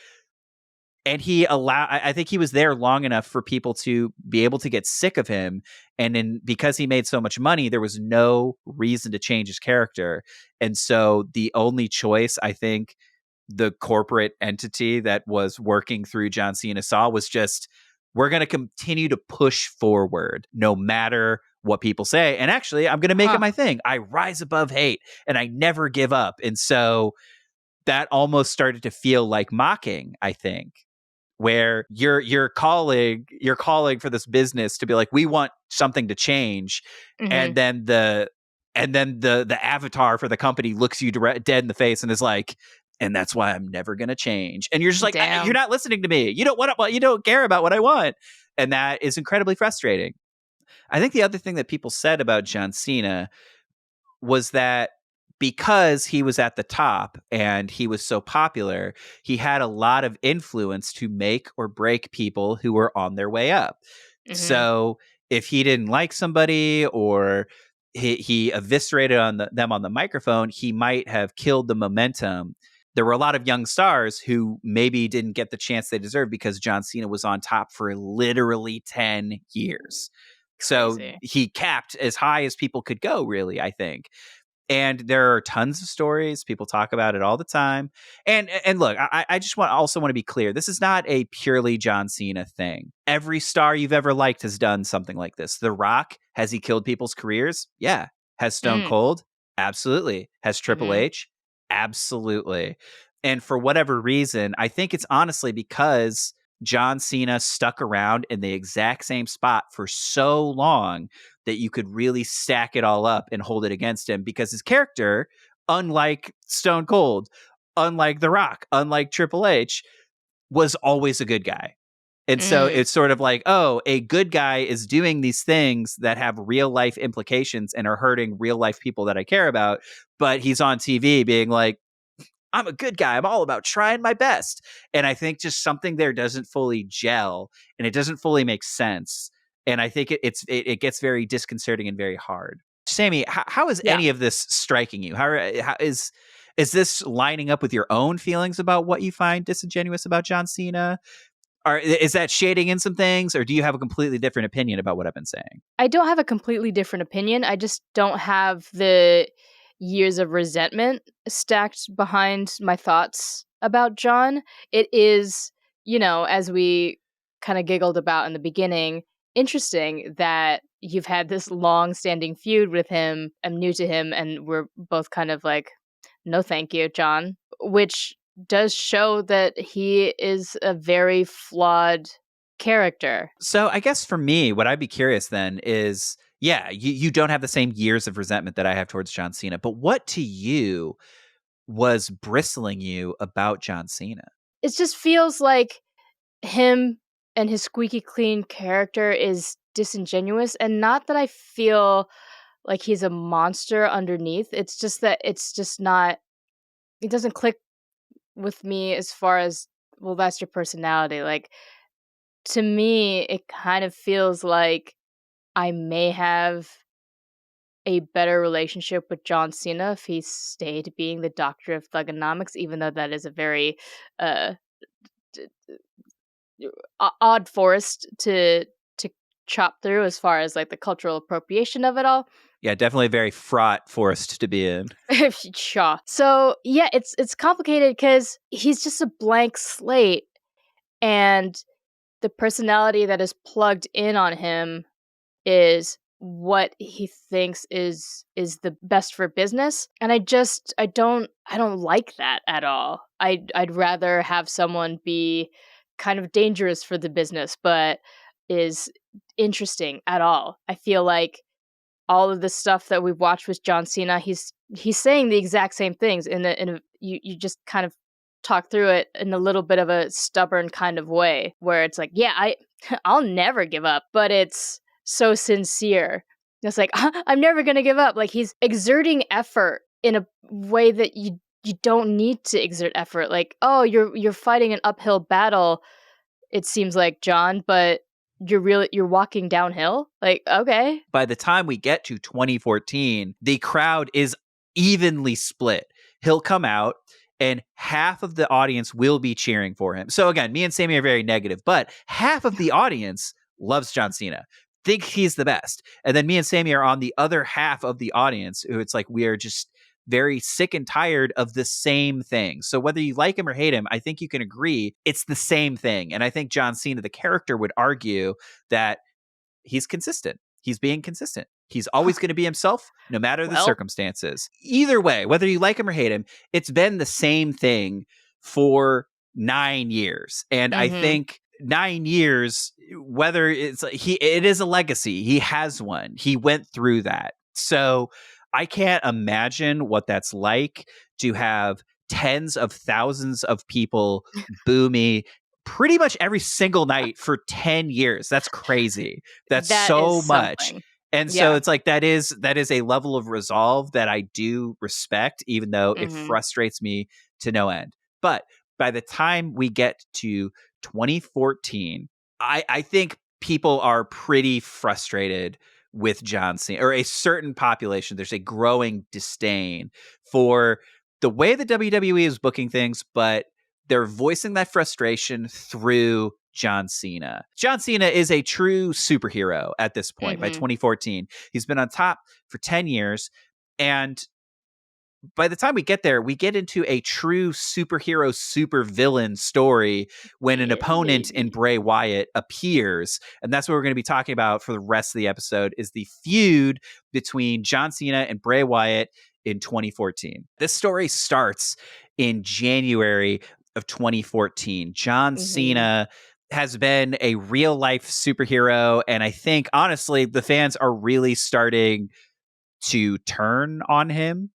and I think he was there long enough for people to be able to get sick of him. And then because he made so much money, there was no reason to change his character. And so the only choice, I think, the corporate entity that was working through John Cena saw was just, we're going to continue to push forward no matter what people say. And actually, I'm going to make it my thing. I rise above hate and I never give up. And so that almost started to feel like mocking, I think. where you're calling for this business to be like, we want something to change, and then the avatar for the company looks you dead in the face and is like, and that's why I'm never gonna change. And you're just like, you're not listening to me. You don't care about what I want, and that is incredibly frustrating. I think the other thing that people said about John Cena was that because he was at the top and he was so popular, he had a lot of influence to make or break people who were on their way up. So if he didn't like somebody, or he eviscerated them on the microphone, he might have killed the momentum. There were a lot of young stars who maybe didn't get the chance they deserved because John Cena was on top for literally 10 years. So he capped as high as people could go, really, I think. And there are tons of stories. People talk about it all the time. And look, I just want to be clear. This is not a purely John Cena thing. Every star you've ever liked has done something like this. The Rock, has he killed people's careers? Yeah. Has Stone Cold? Absolutely. Has Triple H? Absolutely. And for whatever reason, I think it's honestly because John Cena stuck around in the exact same spot for so long that you could really stack it all up and hold it against him, because his character, unlike Stone Cold, unlike The Rock, unlike Triple H, was always a good guy. And so it's sort of like, oh, a good guy is doing these things that have real life implications and are hurting real life people that I care about. But he's on TV being like, I'm a good guy. I'm all about trying my best. And I think just something there doesn't fully gel, and it doesn't fully make sense. And I think it gets very disconcerting and very hard. Samee, how is any of this striking you? How is this lining up with your own feelings about what you find disingenuous about John Cena? Or is that shading in some things, or do you have a completely different opinion about what I've been saying?
I don't have a completely different opinion. I just don't have the years of resentment stacked behind my thoughts about John. It is, as we kind of giggled about in the beginning, interesting that you've had this long-standing feud with him. I'm new to him, and we're both kind of like, no thank you, John, which does show that he is a very flawed character.
So I guess for me, what I'd be curious then is, you don't have the same years of resentment that I have towards John Cena, but what to you was bristling you about John Cena?
It just feels like him and his squeaky clean character is disingenuous, and not that I feel like he's a monster underneath. It's just that it's just not, it doesn't click with me as far as, well, that's your personality. Like, to me, it kind of feels like I may have a better relationship with John Cena if he stayed being the doctor of thugonomics, even though that is a very odd forest to chop through as far as like the cultural appropriation of it all.
Yeah, definitely a very fraught forest to be in.
Sure. So yeah, it's complicated because he's just a blank slate, and the personality that is plugged in on him is what he thinks is the best for business, and I don't like that at all. I'd rather have someone be kind of dangerous for the business but is interesting at all. I feel like all of the stuff that we've watched with John Cena, he's saying the exact same things in a you just kind of talk through it in a little bit of a stubborn kind of way where it's like, I'll never give up, but it's so sincere. It's like, I'm never going to give up. Like, he's exerting effort in a way that you don't need to exert effort. Like, oh, you're fighting an uphill battle, it seems like, John, but you're walking downhill. Like, okay.
By the time we get to 2014, the crowd is evenly split. He'll come out and half of the audience will be cheering for him. So again, me and Samee are very negative, but half of the audience loves John Cena, think he's the best. And then me and Samee are on the other half of the audience who it's like we are just very sick and tired of the same thing. So whether you like him or hate him, I think you can agree it's the same thing. And I think John Cena, the character, would argue that he's consistent. He's being consistent. He's always going to be himself, no matter the circumstances. Either way, whether you like him or hate him, it's been the same thing for 9 years. And I
Mhm.
think 9 years, whether it is a legacy. He has one. He went through that. So I can't imagine what that's like to have tens of thousands of people boo me pretty much every single night for 10 years. That's crazy. That's
That
so
is
much.
something.
And so
Yeah.
it's like that is a level of resolve that I do respect, even though it
Mhm.
frustrates me to no end. But by the time we get to 2014, I think people are pretty frustrated with John Cena, or a certain population. There's a growing disdain for the way the WWE is booking things, but they're voicing that frustration through John Cena. John Cena is a true superhero at this point. By
Mhm.
2014, he's been on top for 10 years. And by the time we get there, we get into a true superhero, supervillain story when an
Yeah,
opponent in
baby.
Bray Wyatt appears. And that's what we're going to be talking about for the rest of the episode, is the feud between John Cena and Bray Wyatt in 2014. This story starts in January of 2014. John
Mhm.
Cena has been a real life superhero. And I think, honestly, the fans are really starting to turn on him.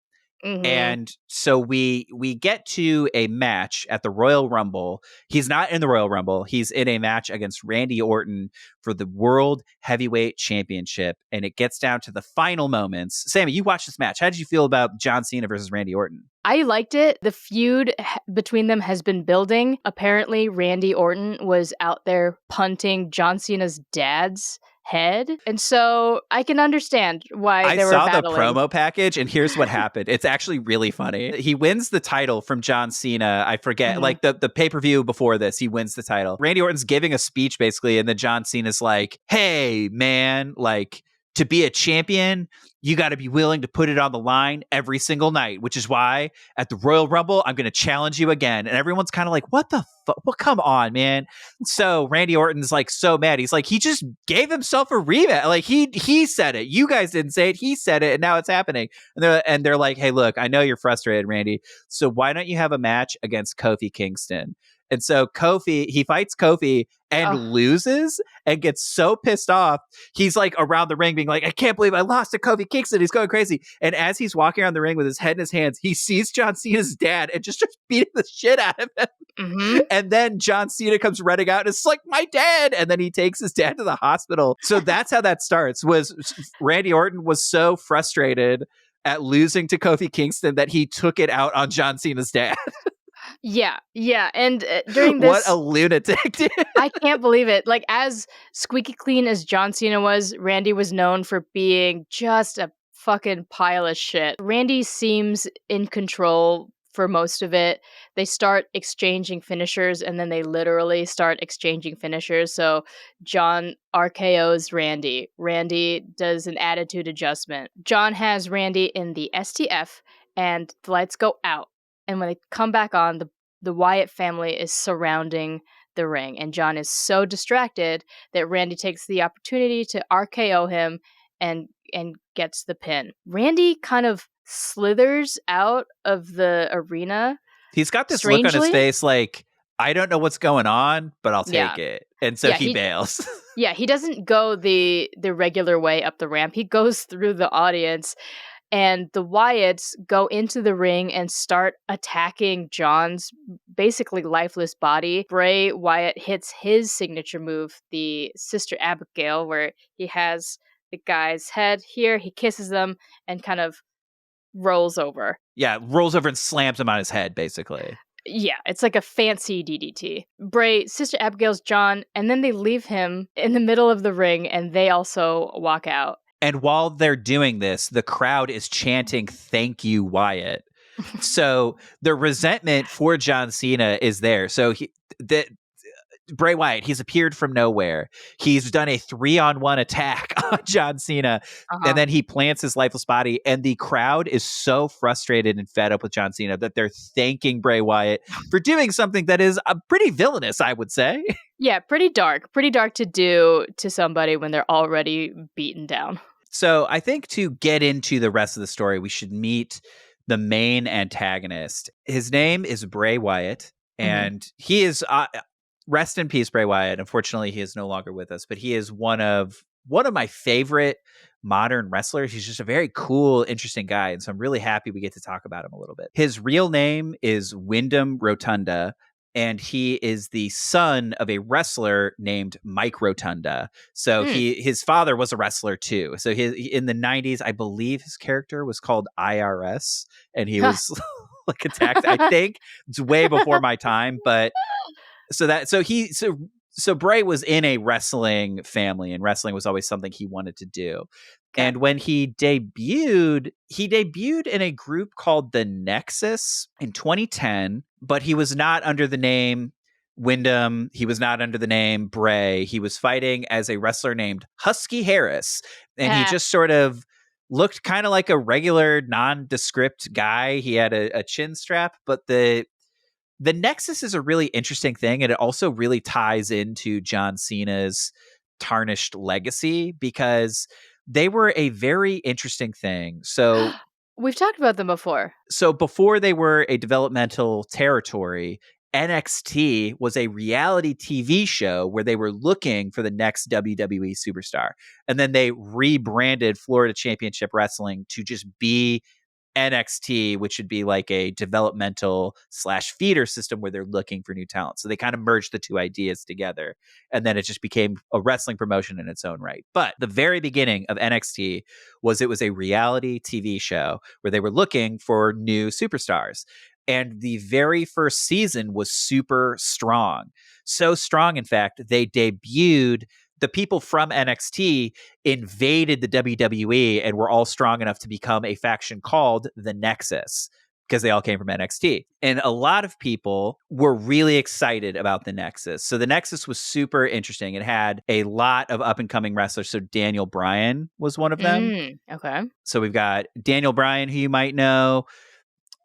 Mhm.
And so we get to a match at the Royal Rumble. He's not in the Royal Rumble. He's in a match against Randy Orton for the World Heavyweight Championship. And it gets down to the final moments. Sammy, you watched this match. How did you feel about John Cena versus Randy Orton?
I liked it. The feud between them has been building. Apparently, Randy Orton was out there punting John Cena's dad's head. And so I can understand why they were
I saw
battling.
the promo package, and here's what happened. It's actually really funny. He wins the title from John Cena. I forget, like the pay-per-view before this, he wins the title. Randy Orton's giving a speech, basically, and then John Cena's like, hey, man, like, to be a champion, you got to be willing to put it on the line every single night, which is why at the Royal Rumble, I'm going to challenge you again. And everyone's kind of like, what the fuck? Well, come on, man. So Randy Orton's like so mad. He's like, he just gave himself a rematch. Like he said it. You guys didn't say it. He said it, and now it's happening. And they're like, hey, look, I know you're frustrated, Randy. So why don't you have a match against Kofi Kingston? And so he fights Kofi and loses and gets so pissed off. He's like around the ring being like, I can't believe I lost to Kofi Kingston. He's going crazy. And as he's walking around the ring with his head in his hands, he sees John Cena's dad and just starts beating the shit out of him.
Mm-hmm.
And then John Cena comes running out and it's like, my dad. And then he takes his dad to the hospital. So that's how that starts. Was Randy Orton was so frustrated at losing to Kofi Kingston that he took it out on John Cena's dad.
Yeah. And during this,
what a lunatic, dude.
I can't believe it. Like, as squeaky clean as John Cena was, Randy was known for being just a fucking pile of shit. Randy seems in control for most of it. They start exchanging finishers, and then they literally start exchanging finishers. So John RKO's Randy. Randy does an attitude adjustment. John has Randy in the STF, and the lights go out. And when they come back on, the Wyatt family is surrounding the ring. And John is so distracted that Randy takes the opportunity to RKO him and gets the pin. Randy kind of slithers out of the arena.
He's got this
strangely.
Look on his face like, I don't know what's going on, but I'll take it. And so he bails.
Yeah, he doesn't go the regular way up the ramp. He goes through the audience. And the Wyatts go into the ring and start attacking John's basically lifeless body. Bray Wyatt hits his signature move, the Sister Abigail, where he has the guy's head here, he kisses them, and kind of rolls over.
Yeah, rolls over and slams him on his head, basically.
Yeah, it's like a fancy DDT. Bray, Sister Abigail's John, and then they leave him in the middle of the ring, and they also walk out.
And while they're doing this, the crowd is chanting, thank you, Wyatt. So the resentment for John Cena is there. So Bray Wyatt, he's appeared from nowhere. He's done a 3-on-1 attack on John Cena, and then he plants his lifeless body. And the crowd is so frustrated and fed up with John Cena that they're thanking Bray Wyatt for doing something that is pretty villainous, I would say.
Yeah, pretty dark to do to somebody when they're already beaten down.
So I think to get into the rest of the story, we should meet the main antagonist. His name is Bray Wyatt, And he is rest in peace, Bray Wyatt. Unfortunately, he is no longer with us, but he is one of my favorite modern wrestlers. He's just a very cool, interesting guy. And so I'm really happy we get to talk about him a little bit. His real name is Wyndham Rotunda, and he is the son of a wrestler named Mike Rotunda. So his father was a wrestler too. So in the 90s, I believe his character was called IRS, and he was like attacked. I think it's way before my time, but so Bray was in a wrestling family, and wrestling was always something he wanted to do. Okay. And when he debuted in a group called the Nexus in 2010, but he was not under the name Wyndham. He was not under the name Bray. He was fighting as a wrestler named Husky Harris. And he just sort of looked kind of like a regular nondescript guy. He had a chin strap, but the Nexus is a really interesting thing, and it also really ties into John Cena's tarnished legacy because they were a very interesting thing. So
we've talked about them before.
So before they were a developmental territory, NXT was a reality TV show where they were looking for the next WWE superstar. And then they rebranded Florida Championship Wrestling to just be NXT, which would be like a developmental / feeder system where they're looking for new talent. So they kind of merged the two ideas together, and then it just became a wrestling promotion in its own right. But the very beginning of NXT was a reality TV show where they were looking for new superstars. And the very first season was super strong. So strong, in fact, they debuted the people from NXT invaded the WWE and were all strong enough to become a faction called the Nexus because they all came from NXT. And a lot of people were really excited about the Nexus. So the Nexus was super interesting. It had a lot of up and coming wrestlers. So Daniel Bryan was one of them.
Okay.
So we've got Daniel Bryan, who you might know,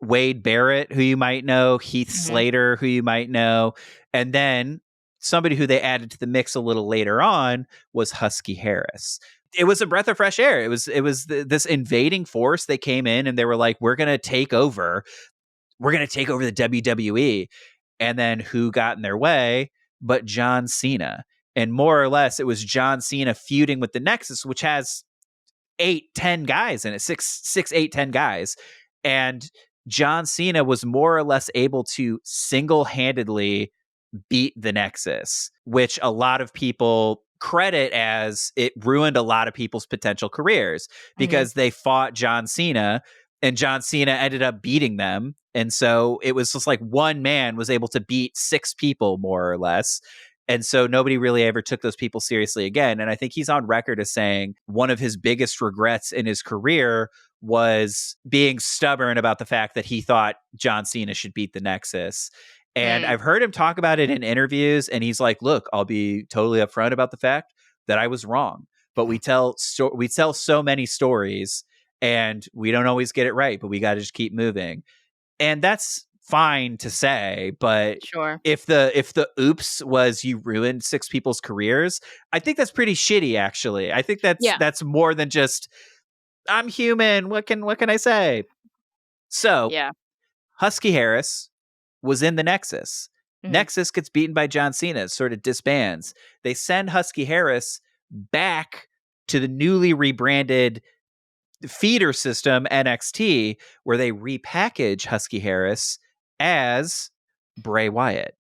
Wade Barrett, who you might know, Heath Slater, who you might know, and then somebody who they added to the mix a little later on was Husky Harris. It was a breath of fresh air. It was this invading force. They came in and they were like, we're going to take over. We're going to take over the WWE. And then who got in their way but John Cena? And more or less, it was John Cena feuding with the Nexus, which has 8-10 guys in it, 6-8-10 guys. And John Cena was more or less able to single-handedly beat the Nexus, which a lot of people credit as it ruined a lot of people's potential careers because they fought John Cena and John Cena ended up beating them. And so it was just like one man was able to beat 6 people more or less. And so nobody really ever took those people seriously again. And I think he's on record as saying one of his biggest regrets in his career was being stubborn about the fact that he thought John Cena should beat the Nexus. And I've heard him talk about it in interviews, and he's like, look, I'll be totally upfront about the fact that I was wrong. But we tell so many stories, and we don't always get it right, but we got to just keep moving. And that's fine to say, but if the oops was you ruined 6 people's careers, I think that's pretty shitty, actually. I think that's more than just, I'm human. What can I say? So Husky Harris was in the Nexus. Nexus gets beaten by John Cena, sort of disbands. They send Husky Harris back to the newly rebranded feeder system NXT, where they repackage Husky Harris as Bray Wyatt.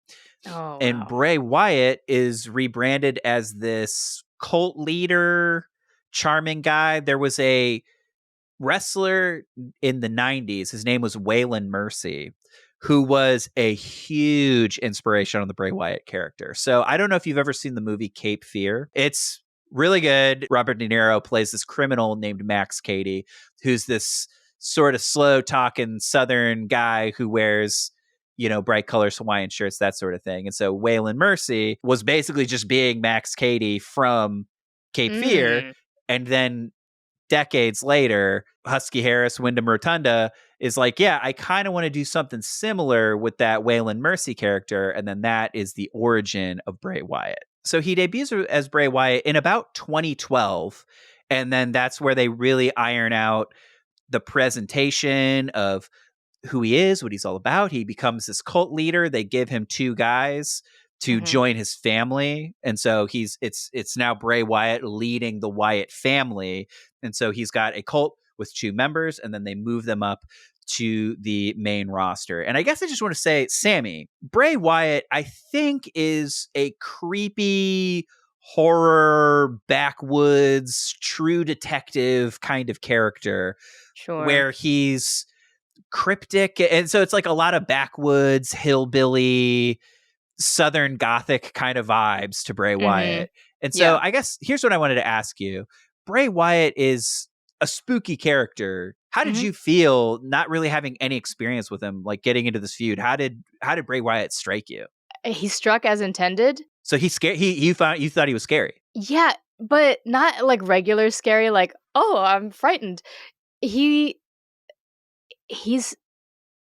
And Bray Wyatt is rebranded as this cult leader, charming guy. There was a wrestler in the 90s. His name was Waylon Mercy, who was a huge inspiration on the Bray Wyatt character. So I don't know if you've ever seen the movie Cape Fear. It's really good. Robert De Niro plays this criminal named Max Cady, who's this sort of slow-talking Southern guy who wears, bright colors, Hawaiian shirts, that sort of thing. And so Waylon Mercy was basically just being Max Cady from Cape Fear. And then decades later, Husky Harris, Wyndham Rotunda is like, yeah, I kind of want to do something similar with that Waylon Mercy character. And then that is the origin of Bray Wyatt. So he debuts as Bray Wyatt in about 2012. And then that's where they really iron out the presentation of who he is, what he's all about. He becomes this cult leader. They give him 2 guys to join his family. And so it's now Bray Wyatt leading the Wyatt family. And so he's got a cult with 2 members, and then they move them up to the main roster. And I guess I just want to say, Samee, Bray Wyatt, I think, is a creepy horror, backwoods, true detective kind of character.
Sure.
Where he's cryptic. And so it's like a lot of backwoods, hillbilly, Southern Gothic kind of vibes to Bray Wyatt. And so I guess here's what I wanted to ask you. Bray Wyatt is a spooky character. How did you feel not really having any experience with him, like getting into this feud? How did Bray Wyatt strike you?
He struck as intended.
So he scared you thought he was scary.
Yeah, but not like regular scary, like, oh, I'm frightened. He's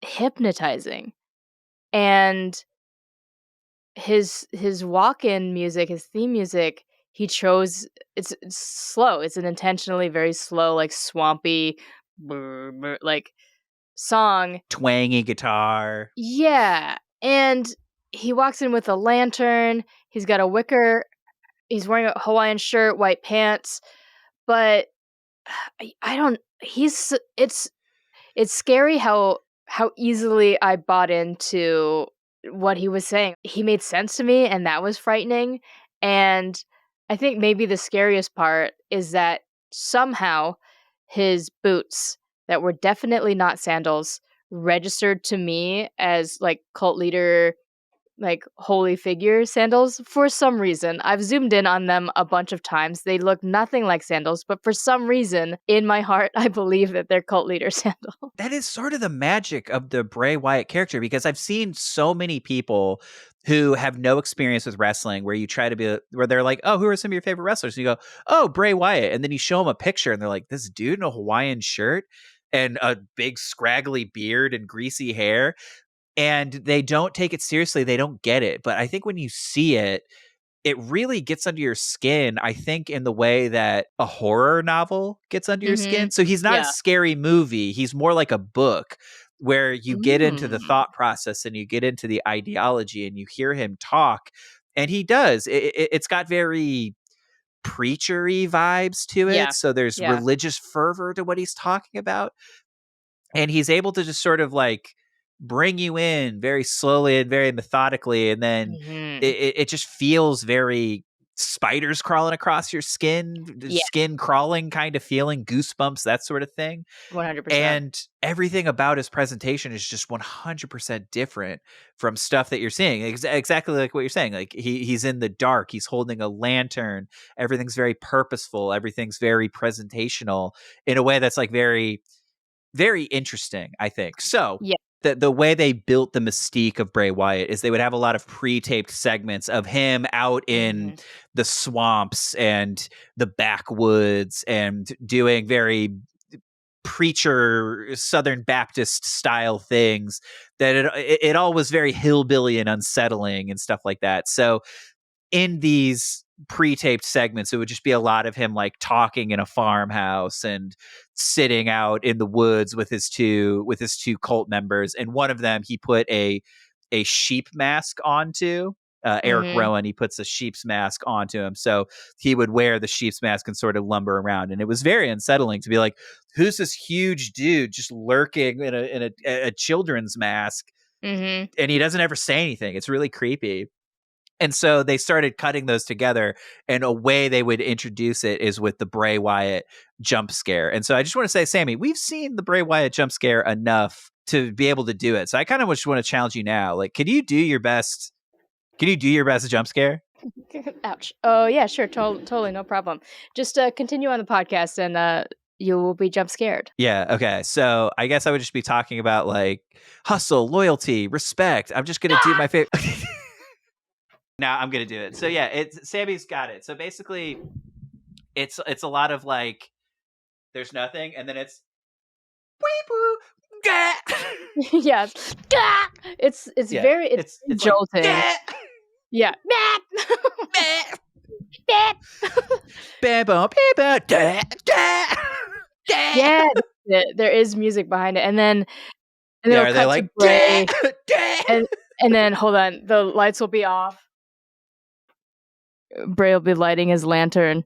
hypnotizing. And his walk-in music, his theme music, he chose it's slow. It's an intentionally very slow, like swampy like song.
Twangy guitar.
Yeah. And he walks in with a lantern. He's got a wicker. He's wearing a Hawaiian shirt, white pants. But it's scary how easily I bought into what he was saying. He made sense to me, and that was frightening. And I think maybe the scariest part is that somehow his boots, that were definitely not sandals, registered to me as like cult leader, like holy figure sandals for some reason. I've zoomed in on them a bunch of times. They look nothing like sandals, but for some reason in my heart, I believe that they're cult leader sandals.
That is sort of the magic of the Bray Wyatt character, because I've seen so many people who have no experience with wrestling where where they're like, oh, who are some of your favorite wrestlers? And you go, oh, Bray Wyatt. And then you show them a picture and they're like, this dude in a Hawaiian shirt and a big scraggly beard and greasy hair. And they don't take it seriously. They don't get it. But I think when you see it, it really gets under your skin, I think, in the way that a horror novel gets under your skin. So he's not a scary movie. He's more like a book where you get into the thought process and you get into the ideology and you hear him talk. And he does. It's got very preachery vibes to it.
Yeah.
So there's religious fervor to what he's talking about. And he's able to just sort of like bring you in very slowly and very methodically, and then it just feels very spiders crawling across your skin, skin crawling kind of feeling, goosebumps, that sort of thing.
100%.
And everything about his presentation is just 100% different from stuff that you're seeing. Exactly like what you're saying. Like he's in the dark, he's holding a lantern, everything's very purposeful, everything's very presentational in a way that's like very, very interesting, I think. So the way they built the mystique of Bray Wyatt is they would have a lot of pre-taped segments of him out in the swamps and the backwoods and doing very preacher Southern Baptist style things that it all was very hillbilly and unsettling and stuff like that. So in these pre-taped segments, it would just be a lot of him like talking in a farmhouse and sitting out in the woods with his two cult members, and one of them he put a sheep mask onto. Eric Rowan, he puts a sheep's mask onto him, so he would wear the sheep's mask and sort of lumber around, and it was very unsettling to be like, who's this huge dude just lurking in a children's mask, and he doesn't ever say anything. It's really creepy. And so they started cutting those together, and a way they would introduce it is with the Bray Wyatt jump scare. And so I just want to say, Samee, we've seen the Bray Wyatt jump scare enough to be able to do it. So I kind of just want to challenge you now. Like, can you do your best jump scare?
Ouch. Oh, yeah, sure. Totally. No problem. Just continue on the podcast and you will be jump scared.
Yeah. Okay. So I guess I would just be talking about like hustle, loyalty, respect. I'm just going to do my favorite. Now I'm gonna do it. So yeah, Samee's got it. So basically, it's a lot of like, there's nothing, and then it's
yeah, it's very jolting. Yeah. Yeah, there is music behind it, and then And
yeah,
it'll
are they
cut
like,
to Bray,
"Deh!"
and then hold on, the lights will be off. Bray will be lighting his lantern.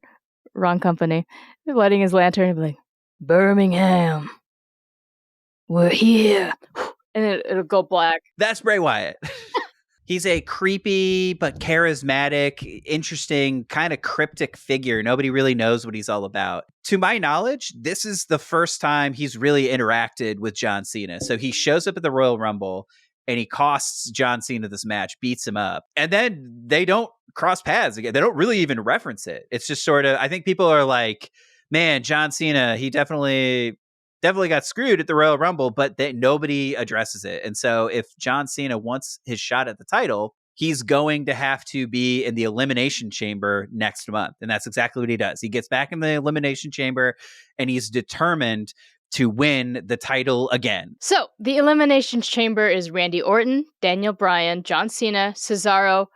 Wrong company. Lighting his lantern and be like, Birmingham, we're here. And it'll go black.
That's Bray Wyatt. He's a creepy but charismatic, interesting, kind of cryptic figure. Nobody really knows what he's all about. To my knowledge, this is the first time he's really interacted with John Cena. So he shows up at the Royal Rumble and he costs John Cena this match, beats him up. And then they don't cross paths again. They don't really even reference it. It's just sort of, I think people are like, man, John Cena, he definitely got screwed at the Royal Rumble, but nobody addresses it. And so if John Cena wants his shot at the title, he's going to have to be in the Elimination Chamber next month. And that's exactly what he does. He gets back in the Elimination Chamber and he's determined to win the title again.
So the Elimination Chamber is Randy Orton, Daniel Bryan, John Cena, Cesaro,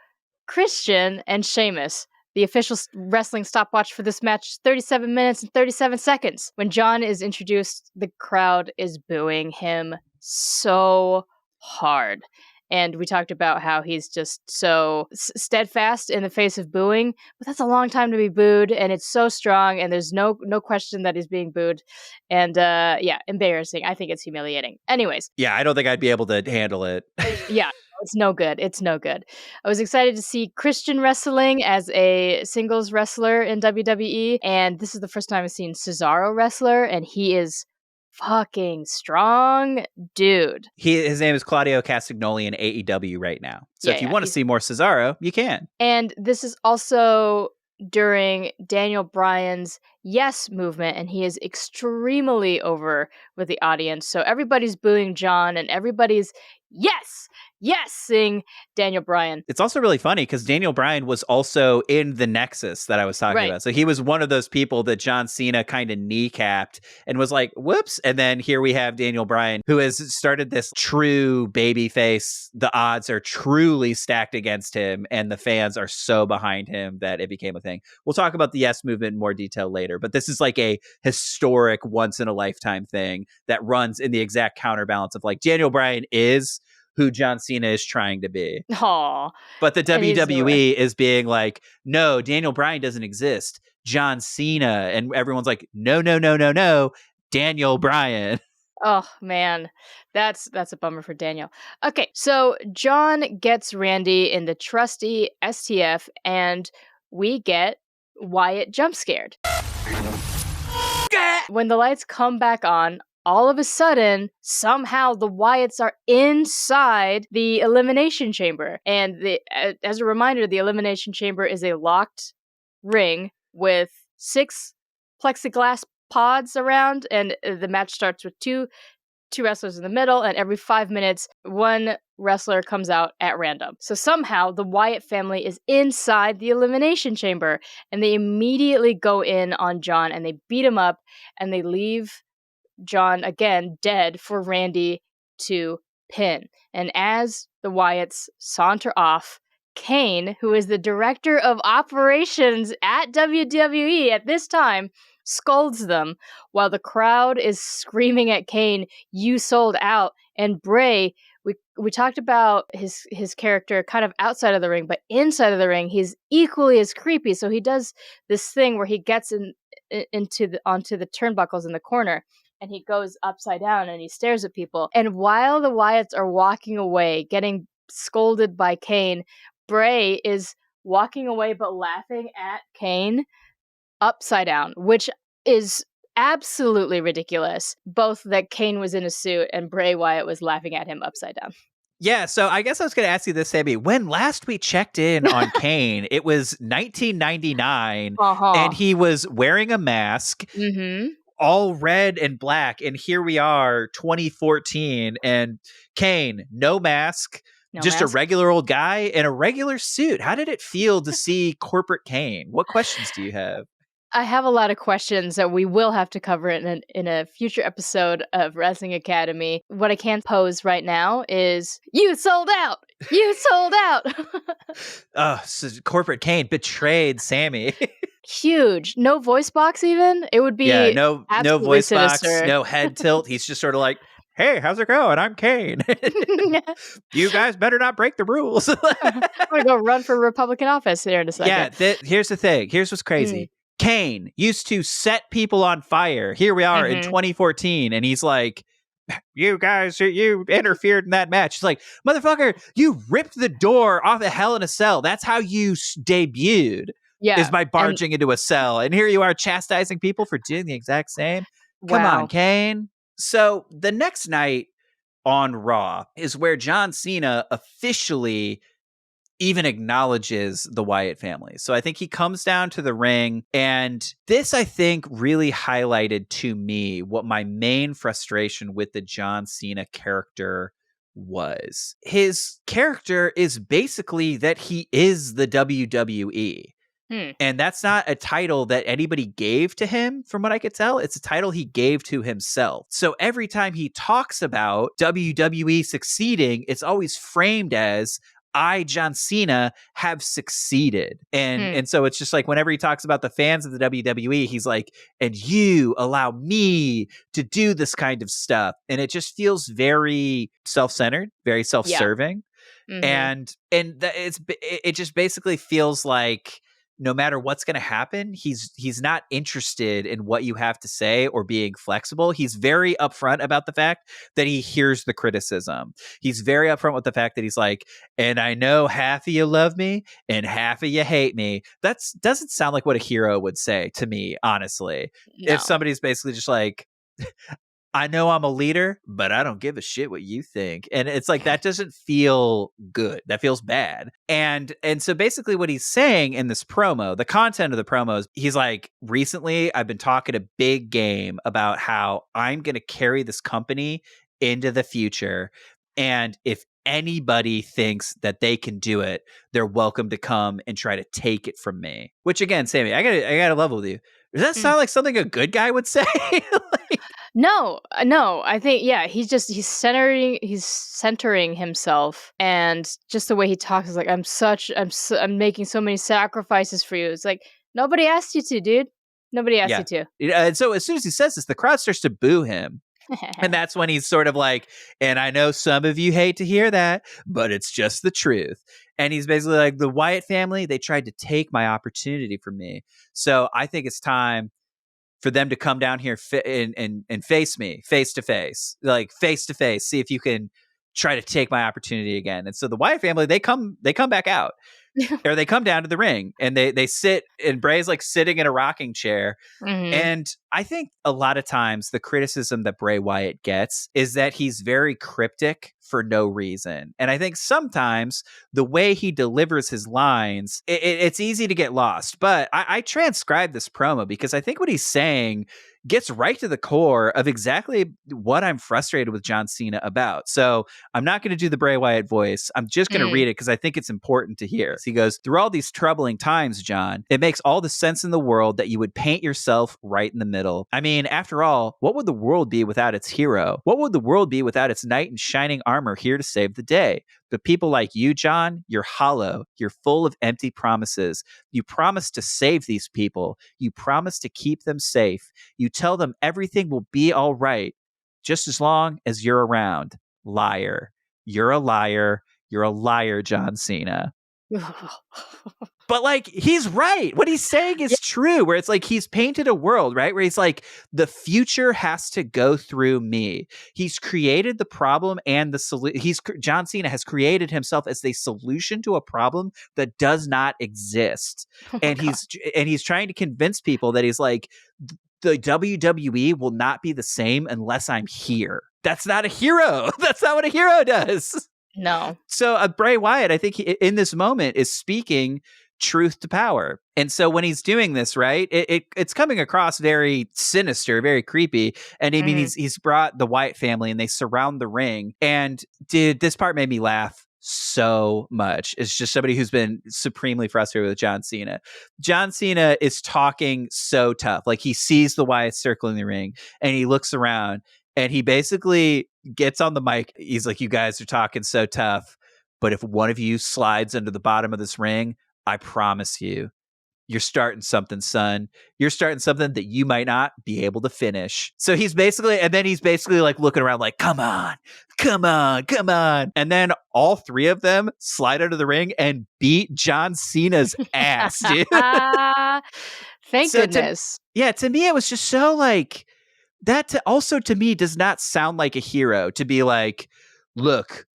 Christian, and Sheamus. The official wrestling stopwatch for this match is 37 minutes and 37 seconds. When John is introduced, the crowd is booing him so hard. And we talked about how he's just so steadfast in the face of booing, but that's a long time to be booed, and it's so strong, and there's no question that he's being booed. And yeah, embarrassing. I think it's humiliating. Anyways.
Yeah, I don't think I'd be able to handle it.
Yeah. It's no good. It's no good. I was excited to see Christian wrestling as a singles wrestler in WWE, and this is the first time I've seen Cesaro wrestler, and he is fucking strong dude.
His name is Claudio Castagnoli in AEW right now. So if you want to see more Cesaro, you can.
And this is also during Daniel Bryan's Yes movement, and he is extremely over with the audience. So everybody's booing John, and everybody's sing Daniel Bryan.
It's also really funny because Daniel Bryan was also in the Nexus that I was talking about. So he was one of those people that John Cena kind of kneecapped and was like, whoops. And then here we have Daniel Bryan, who has started this true baby face. The odds are truly stacked against him, and the fans are so behind him that it became a thing. We'll talk about the Yes movement in more detail later, but this is like a historic once in a lifetime thing that runs in the exact counterbalance of like Daniel Bryan is who John Cena is trying to be.
Aww.
But the WWE is being like, no, Daniel Bryan doesn't exist. John Cena. And everyone's like, no, Daniel Bryan.
Oh, man. That's a bummer for Daniel. Okay, so John gets Randy in the trusty STF, and we get Wyatt jump scared. When the lights come back on, all of a sudden, somehow the Wyatts are inside the Elimination Chamber. And as a reminder, the Elimination Chamber is a locked ring with 6 plexiglass pods around, and the match starts with two wrestlers in the middle, and every 5 minutes, one wrestler comes out at random. So somehow, the Wyatt family is inside the Elimination Chamber, and they immediately go in on John, and they beat him up, and they leave John again dead for Randy to pin. And as the Wyatts saunter off, Kane, who is the director of operations at WWE at this time, scolds them while the crowd is screaming at Kane, "You sold out." And Bray, we talked about his character kind of outside of the ring, but inside of the ring, he's equally as creepy. So he does this thing where he gets onto the turnbuckles in the corner, and he goes upside down and he stares at people. And while the Wyatts are walking away, getting scolded by Kane, Bray is walking away but laughing at Kane upside down, which is absolutely ridiculous. Both that Kane was in a suit and Bray Wyatt was laughing at him upside down.
Yeah, so I guess I was going to ask you this, Sammy. When last we checked in on Kane, it was 1999, and he was wearing a mask.
Mm-hmm.
All red and black, and here we are 2014, and Kane, no mask, a regular old guy in a regular suit. How did it feel to see corporate Kane? What questions do you have?
I have a lot of questions that we will have to cover in a future episode of Wrestling Academy. What I can pose right now is, you sold out! You sold out!
So corporate Kane betrayed Sammy.
Huge. No voice box even? It would be
no voice
sinister.
box, no head tilt. He's just sort of like, hey, how's it going? I'm Kane. You guys better not break the rules.
I'm gonna go run for Republican office here in a second.
Yeah, here's the thing. Here's what's crazy. Kane used to set people on fire. Here we are in 2014, and he's like, you guys, you interfered in that match. It's like, motherfucker, you ripped the door off a Hell in a Cell. That's how you debuted.
Yeah.
Is by barging into a cell. And here you are chastising people for doing the exact same. Come on, Kane. So the next night on Raw is where John Cena officially even acknowledges the Wyatt family. So I think he comes down to the ring, and this, I think, really highlighted to me what my main frustration with the John Cena character was. His character is basically that he is the WWE. And that's not a title that anybody gave to him, from what I could tell. It's a title he gave to himself. So every time he talks about WWE succeeding, it's always framed as, I, John Cena, have succeeded. And so it's just like whenever he talks about the fans of the WWE, he's like, and you allow me to do this kind of stuff. And it just feels very self-centered, very self-serving. And it just basically feels like no matter what's going to happen, he's not interested in what you have to say or being flexible. He's very upfront about the fact that he hears the criticism. He's very upfront with the fact that he's like, and I know half of you love me and half of you hate me. That doesn't sound like what a hero would say to me, honestly. No. If somebody's basically just like, I know I'm a leader, but I don't give a shit what you think. And it's like, that doesn't feel good. That feels bad. And so basically what he's saying in this promo, the content of the promos, he's like, recently I've been talking a big game about how I'm going to carry this company into the future. And if anybody thinks that they can do it, they're welcome to come and try to take it from me. Which again, Samee, I gotta level with you. Does that sound like something a good guy would say?
No. I think, yeah, he's centering himself, and just the way he talks is like, I'm making so many sacrifices for you. It's like, nobody asked you to, dude. Nobody asked you to.
And so as soon as he says this, the crowd starts to boo him. And that's when he's sort of like, and I know some of you hate to hear that, but it's just the truth. And he's basically like, the Wyatt family, they tried to take my opportunity from me. So I think it's time for them to come down here and face me face to face, see if you can try to take my opportunity again. And so the Wyatt family, they come back out. Or they come down to the ring and they sit, and Bray's like sitting in a rocking chair. And I think a lot of times the criticism that Bray Wyatt gets is that he's very cryptic for no reason. And I think sometimes the way he delivers his lines, it's easy to get lost. But I transcribed this promo because I think what he's saying gets right to the core of exactly what I'm frustrated with John Cena about. So I'm not going to do the Bray Wyatt voice. I'm just going to read it because I think it's important to hear. So he goes, through all these troubling times, John, it makes all the sense in the world that you would paint yourself right in the middle. I mean, after all, what would the world be without its hero? What would the world be without its knight in shining armor here to save the day? But people like you, John, you're hollow. You're full of empty promises. You promise to save these people. You promise to keep them safe. You tell them everything will be all right, just as long as you're around. Liar. You're a liar. You're a liar, John Cena. But like, he's right. What he's saying is true, where it's like he's painted a world, right? Where he's like, the future has to go through me. He's created the problem and the solution. John Cena has created himself as the solution to a problem that does not exist. And he's trying to convince people that he's like, the WWE will not be the same unless I'm here. That's not a hero. That's not what a hero does.
No.
So Bray Wyatt, I think he, in this moment, is speaking truth to power. And so when he's doing this, right, it's coming across very sinister, very creepy. And I mean, he's brought the Wyatt family and they surround the ring. And dude, this part made me laugh so much. It's just somebody who's been supremely frustrated with John Cena. John Cena is talking so tough. Like, he sees the Wyatt circling the ring and he looks around and he basically gets on the mic. He's like, you guys are talking so tough, but if one of you slides under the bottom of this ring, I promise you, you're starting something, son. You're starting something that you might not be able to finish. So he's basically like looking around like, come on. And then all three of them slide out of the ring and beat John Cena's ass, dude.
Thank goodness.
To me, it was just so like, that to me does not sound like a hero to be like, look,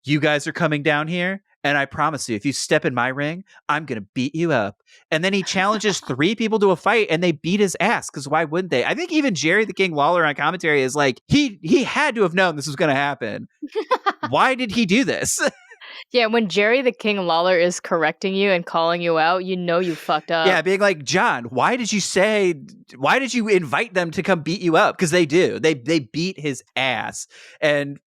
you guys are coming down here. And I promise you, if you step in my ring, I'm going to beat you up. And then he challenges three people to a fight and they beat his ass. Because why wouldn't they? I think even Jerry the King Lawler on commentary is like, he had to have known this was going to happen. Why did he do this?
Yeah, when Jerry the King Lawler is correcting you and calling you out, you know you fucked up.
Yeah, being like, John, why did you invite them to come beat you up? Because they do. They beat his ass. And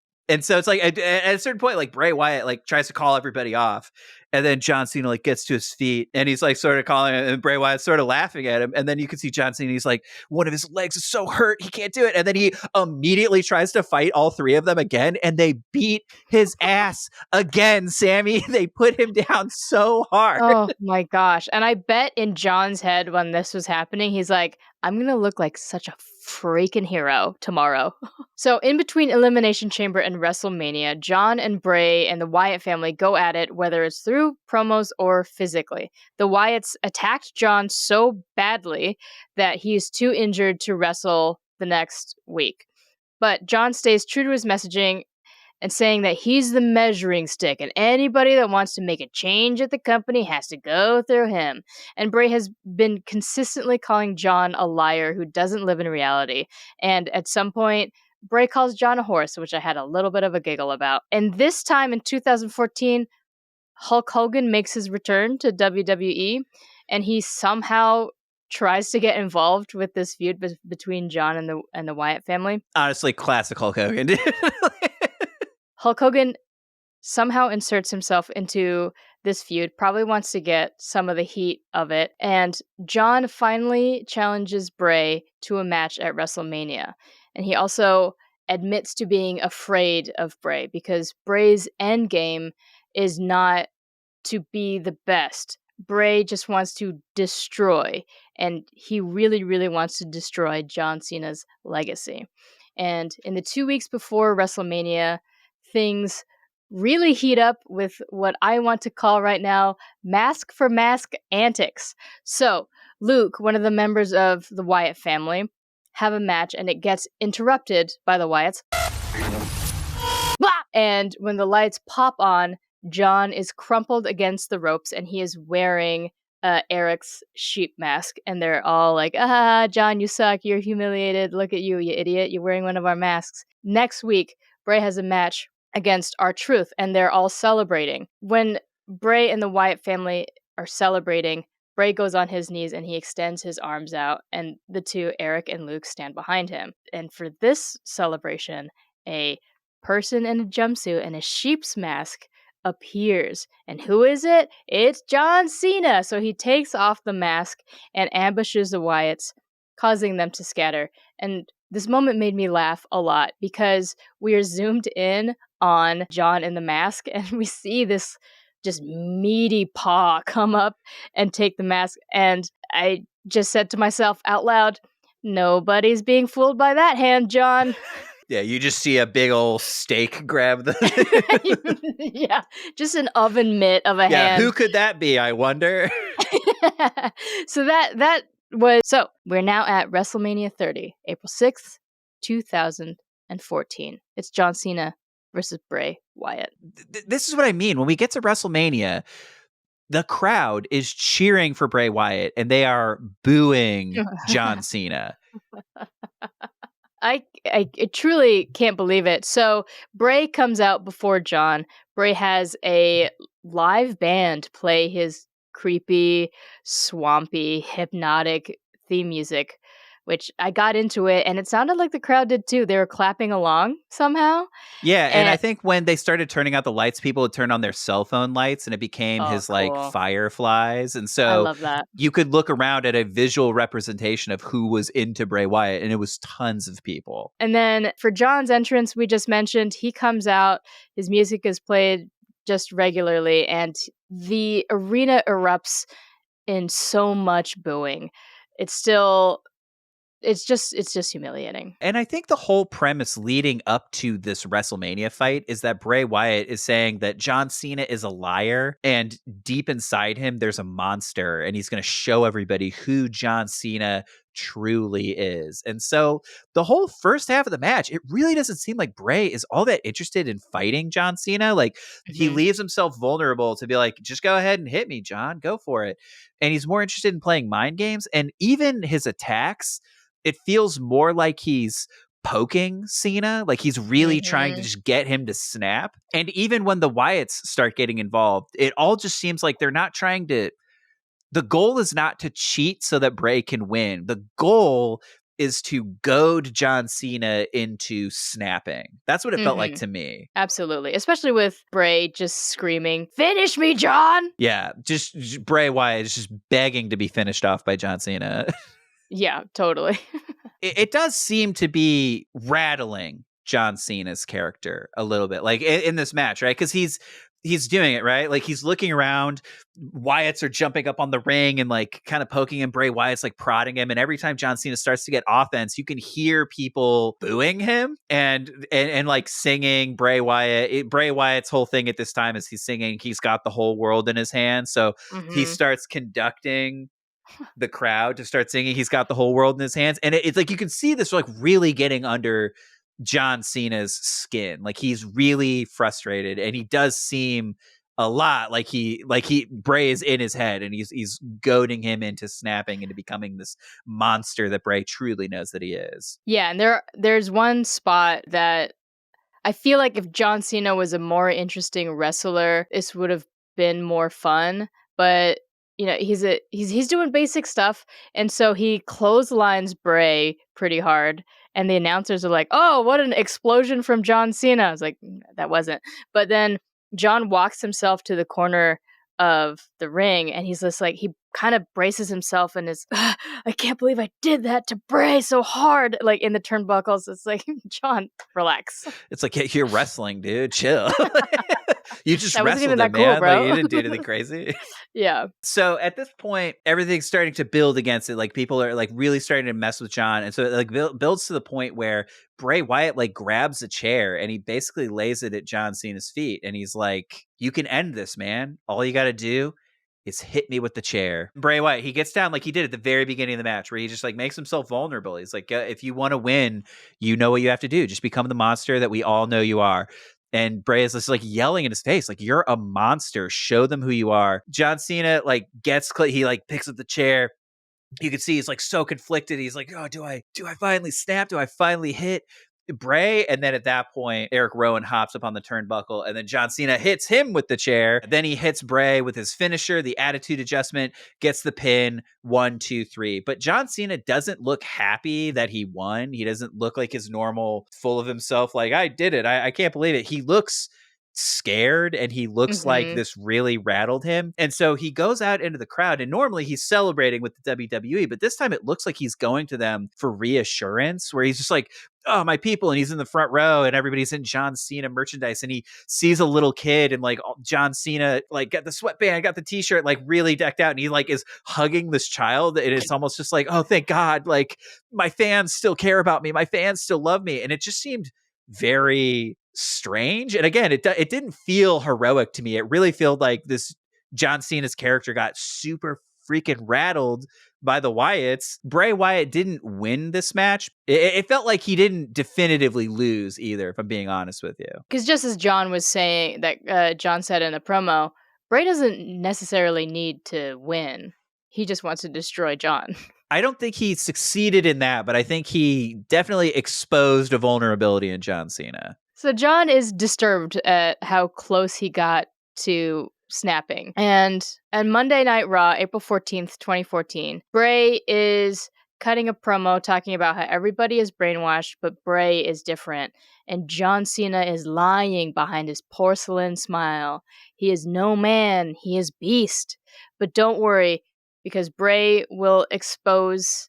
so it's like at a certain point, like Bray Wyatt like tries to call everybody off, and then John Cena like gets to his feet and he's like sort of calling it, and Bray Wyatt's sort of laughing at him, and then you can see John Cena. He's like, one of his legs is so hurt he can't do it, and then he immediately tries to fight all three of them again, and they beat his ass again. Samee, they put him down so hard.
Oh my gosh! And I bet in John's head when this was happening, he's like, I'm gonna look like such a freaking hero tomorrow. So in between Elimination Chamber and WrestleMania, John and Bray and the Wyatt family go at it, whether it's through promos or physically. The Wyatts attacked John so badly that he's too injured to wrestle the next week. But John stays true to his messaging and saying that he's the measuring stick, and anybody that wants to make a change at the company has to go through him. And Bray has been consistently calling John a liar who doesn't live in reality. And at some point, Bray calls John a horse, which I had a little bit of a giggle about. And this time in 2014, Hulk Hogan makes his return to WWE, and he somehow tries to get involved with this feud between John and the Wyatt family.
Honestly, classic Hulk Hogan.
Hulk Hogan somehow inserts himself into this feud, probably wants to get some of the heat of it, and John finally challenges Bray to a match at WrestleMania. And he also admits to being afraid of Bray because Bray's endgame is not to be the best. Bray just wants to destroy, and he really, really wants to destroy John Cena's legacy. And in the 2 weeks before WrestleMania, things really heat up with what I want to call right now mask for mask antics. So Luke, one of the members of the Wyatt family, have a match and it gets interrupted by the Wyatts. And when the lights pop on, John is crumpled against the ropes and he is wearing Eric's sheep mask. And they're all like, John, you suck. You're humiliated. Look at you idiot. You're wearing one of our masks. Next week, Bray has a match against R-Truth, and they're all celebrating. When Bray and the Wyatt family are celebrating, Bray goes on his knees and he extends his arms out, and the two, Eric and Luke, stand behind him. And for this celebration, a person in a jumpsuit and a sheep's mask appears. And who is it? It's John Cena! So he takes off the mask and ambushes the Wyatts, causing them to scatter. And this moment made me laugh a lot because we are zoomed in on John in the mask and we see this just meaty paw come up and take the mask. And I just said to myself out loud, nobody's being fooled by that hand, John.
Yeah, you just see a big old steak grab the...
Yeah, just an oven mitt of a hand.
Yeah, who could that be, I wonder?
So we're now at WrestleMania 30, April 6th, 2014. It's John Cena versus Bray Wyatt.
This is what I mean. When we get to WrestleMania, the crowd is cheering for Bray Wyatt and they are booing John Cena.
I truly can't believe it. So Bray comes out before John. Bray has a live band play his creepy, swampy, hypnotic theme music, which I got into it, and it sounded like the crowd did too. They were clapping along somehow.
Yeah, and I think when they started turning out the lights, people would turn on their cell phone lights, and it became his
cool.
like fireflies. And so
I love that.
You could look around at a visual representation of who was into Bray Wyatt, and it was tons of people.
And then for John's entrance, we just mentioned, he comes out, his music is played just regularly, and the arena erupts in so much booing. It's just humiliating.
And I think the whole premise leading up to this WrestleMania fight is that Bray Wyatt is saying that John Cena is a liar, and deep inside him, there's a monster, and he's going to show everybody who John Cena truly is. And so the whole first half of the match, it really doesn't seem like Bray is all that interested in fighting John Cena. Like, he leaves himself vulnerable to be like, just go ahead and hit me, John, go for it. And he's more interested in playing mind games. And even his attacks, it feels more like he's poking Cena, like he's really trying to just get him to snap. And even when the Wyatts start getting involved, it all just seems like they're not trying to. The goal is not to cheat so that Bray can win. The goal is to goad John Cena into snapping. That's what it felt like to me.
Absolutely. Especially with Bray just screaming, "Finish me, John!"
Yeah, just Bray Wyatt is just begging to be finished off by John Cena.
Yeah, totally.
It does seem to be rattling John Cena's character a little bit, like in this match, right? Because he's doing it, right? Like, he's looking around. Wyatts are jumping up on the ring and like kind of poking him. Bray Wyatt's like prodding him, and every time John Cena starts to get offense, you can hear people booing him and like singing Bray Wyatt. Bray Wyatt's whole thing at this time is he's singing "He's Got the Whole World in His Hands," so he starts conducting the crowd to start singing "He's Got the Whole World in His Hands," and it's like you can see this like really getting under John Cena's skin. Like, he's really frustrated, and he does seem a lot like Bray is in his head, and he's goading him into snapping into becoming this monster that Bray truly knows that he is.
Yeah, and there's one spot that I feel like if John Cena was a more interesting wrestler, this would have been more fun. But you know, he's doing basic stuff, and so he clotheslines Bray pretty hard. And the announcers are like, "Oh, what an explosion from John Cena!" I was like, "That wasn't." But then John walks himself to the corner of the ring, and he's just like, he kind of braces himself and is, "I can't believe I did that to Bray so hard," like in the turnbuckles. It's like, John, relax.
It's like, you're wrestling, dude. Chill. You just
That wasn't even
wrestled him,
that cool,
man.
bro.
Like, you didn't do anything crazy.
Yeah.
So at this point, everything's starting to build against it. Like, people are like really starting to mess with John. And so it like builds to the point where Bray Wyatt like grabs a chair and he basically lays it at John Cena's feet. And he's like, "You can end this, man. All you got to do is hit me with the chair." Bray Wyatt, he gets down like he did at the very beginning of the match, where he just like makes himself vulnerable. He's like, if you want to win, you know what you have to do. Just become the monster that we all know you are. And Bray is just like yelling in his face, like, "You're a monster. Show them who you are." John Cena like he like picks up the chair. You can see he's like so conflicted. He's like, "Oh, do I finally snap? Do I finally hit Bray?" And then at that point, Eric Rowan hops up on the turnbuckle, and then John Cena hits him with the chair. Then he hits Bray with his finisher, the attitude adjustment, gets the pin, 1, 2, 3. But John Cena doesn't look happy that he won. He doesn't look like his normal, full of himself, like, "I did it. I can't believe it." He looks scared, and he looks like this really rattled him. And so he goes out into the crowd, and normally he's celebrating with the WWE, but this time it looks like he's going to them for reassurance, where he's just like, "Oh, my people," and he's in the front row, and everybody's in John Cena merchandise, and he sees a little kid, and like John Cena like got the sweatband, got the t-shirt, like really decked out, and he like is hugging this child, and it's almost just like, "Oh, thank God, like my fans still care about me, my fans still love me." And it just seemed very strange. And again, it didn't feel heroic to me. It really felt like this John Cena's character got super freaking rattled by the Wyatts. Bray Wyatt didn't win this match. It felt like he didn't definitively lose either, if I'm being honest with you.
Because just as John was saying, that John said in the promo, Bray doesn't necessarily need to win. He just wants to destroy John.
I don't think he succeeded in that, but I think he definitely exposed a vulnerability in John Cena.
So John is disturbed at how close he got to snapping. And on Monday Night Raw, April 14th, 2014, Bray is cutting a promo talking about how everybody is brainwashed, but Bray is different. And John Cena is lying behind his porcelain smile. He is no man. He is beast. But don't worry, because Bray will expose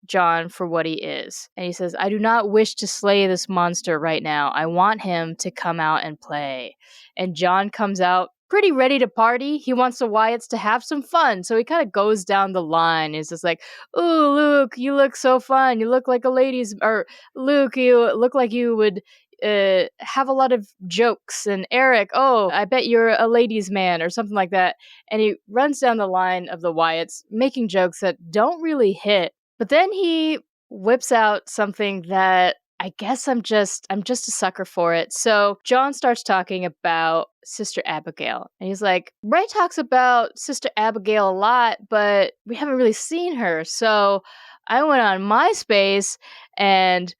John for what he is. And he says, "I do not wish to slay this monster right now. I want him to come out and play." And John comes out pretty ready to party. He wants the Wyatts to have some fun. So he kind of goes down the line. He's just like, "Ooh, Luke, you look so fun. You look like a ladies," or "Luke, you look like you would have a lot of jokes." And Eric, "Oh, I bet you're a ladies' man," or something like that. And he runs down the line of the Wyatts, making jokes that don't really hit. But then he whips out something that I guess I'm just a sucker for it. So John starts talking about Sister Abigail. And he's like, "Ray talks about Sister Abigail a lot, but we haven't really seen her. So I went on MySpace and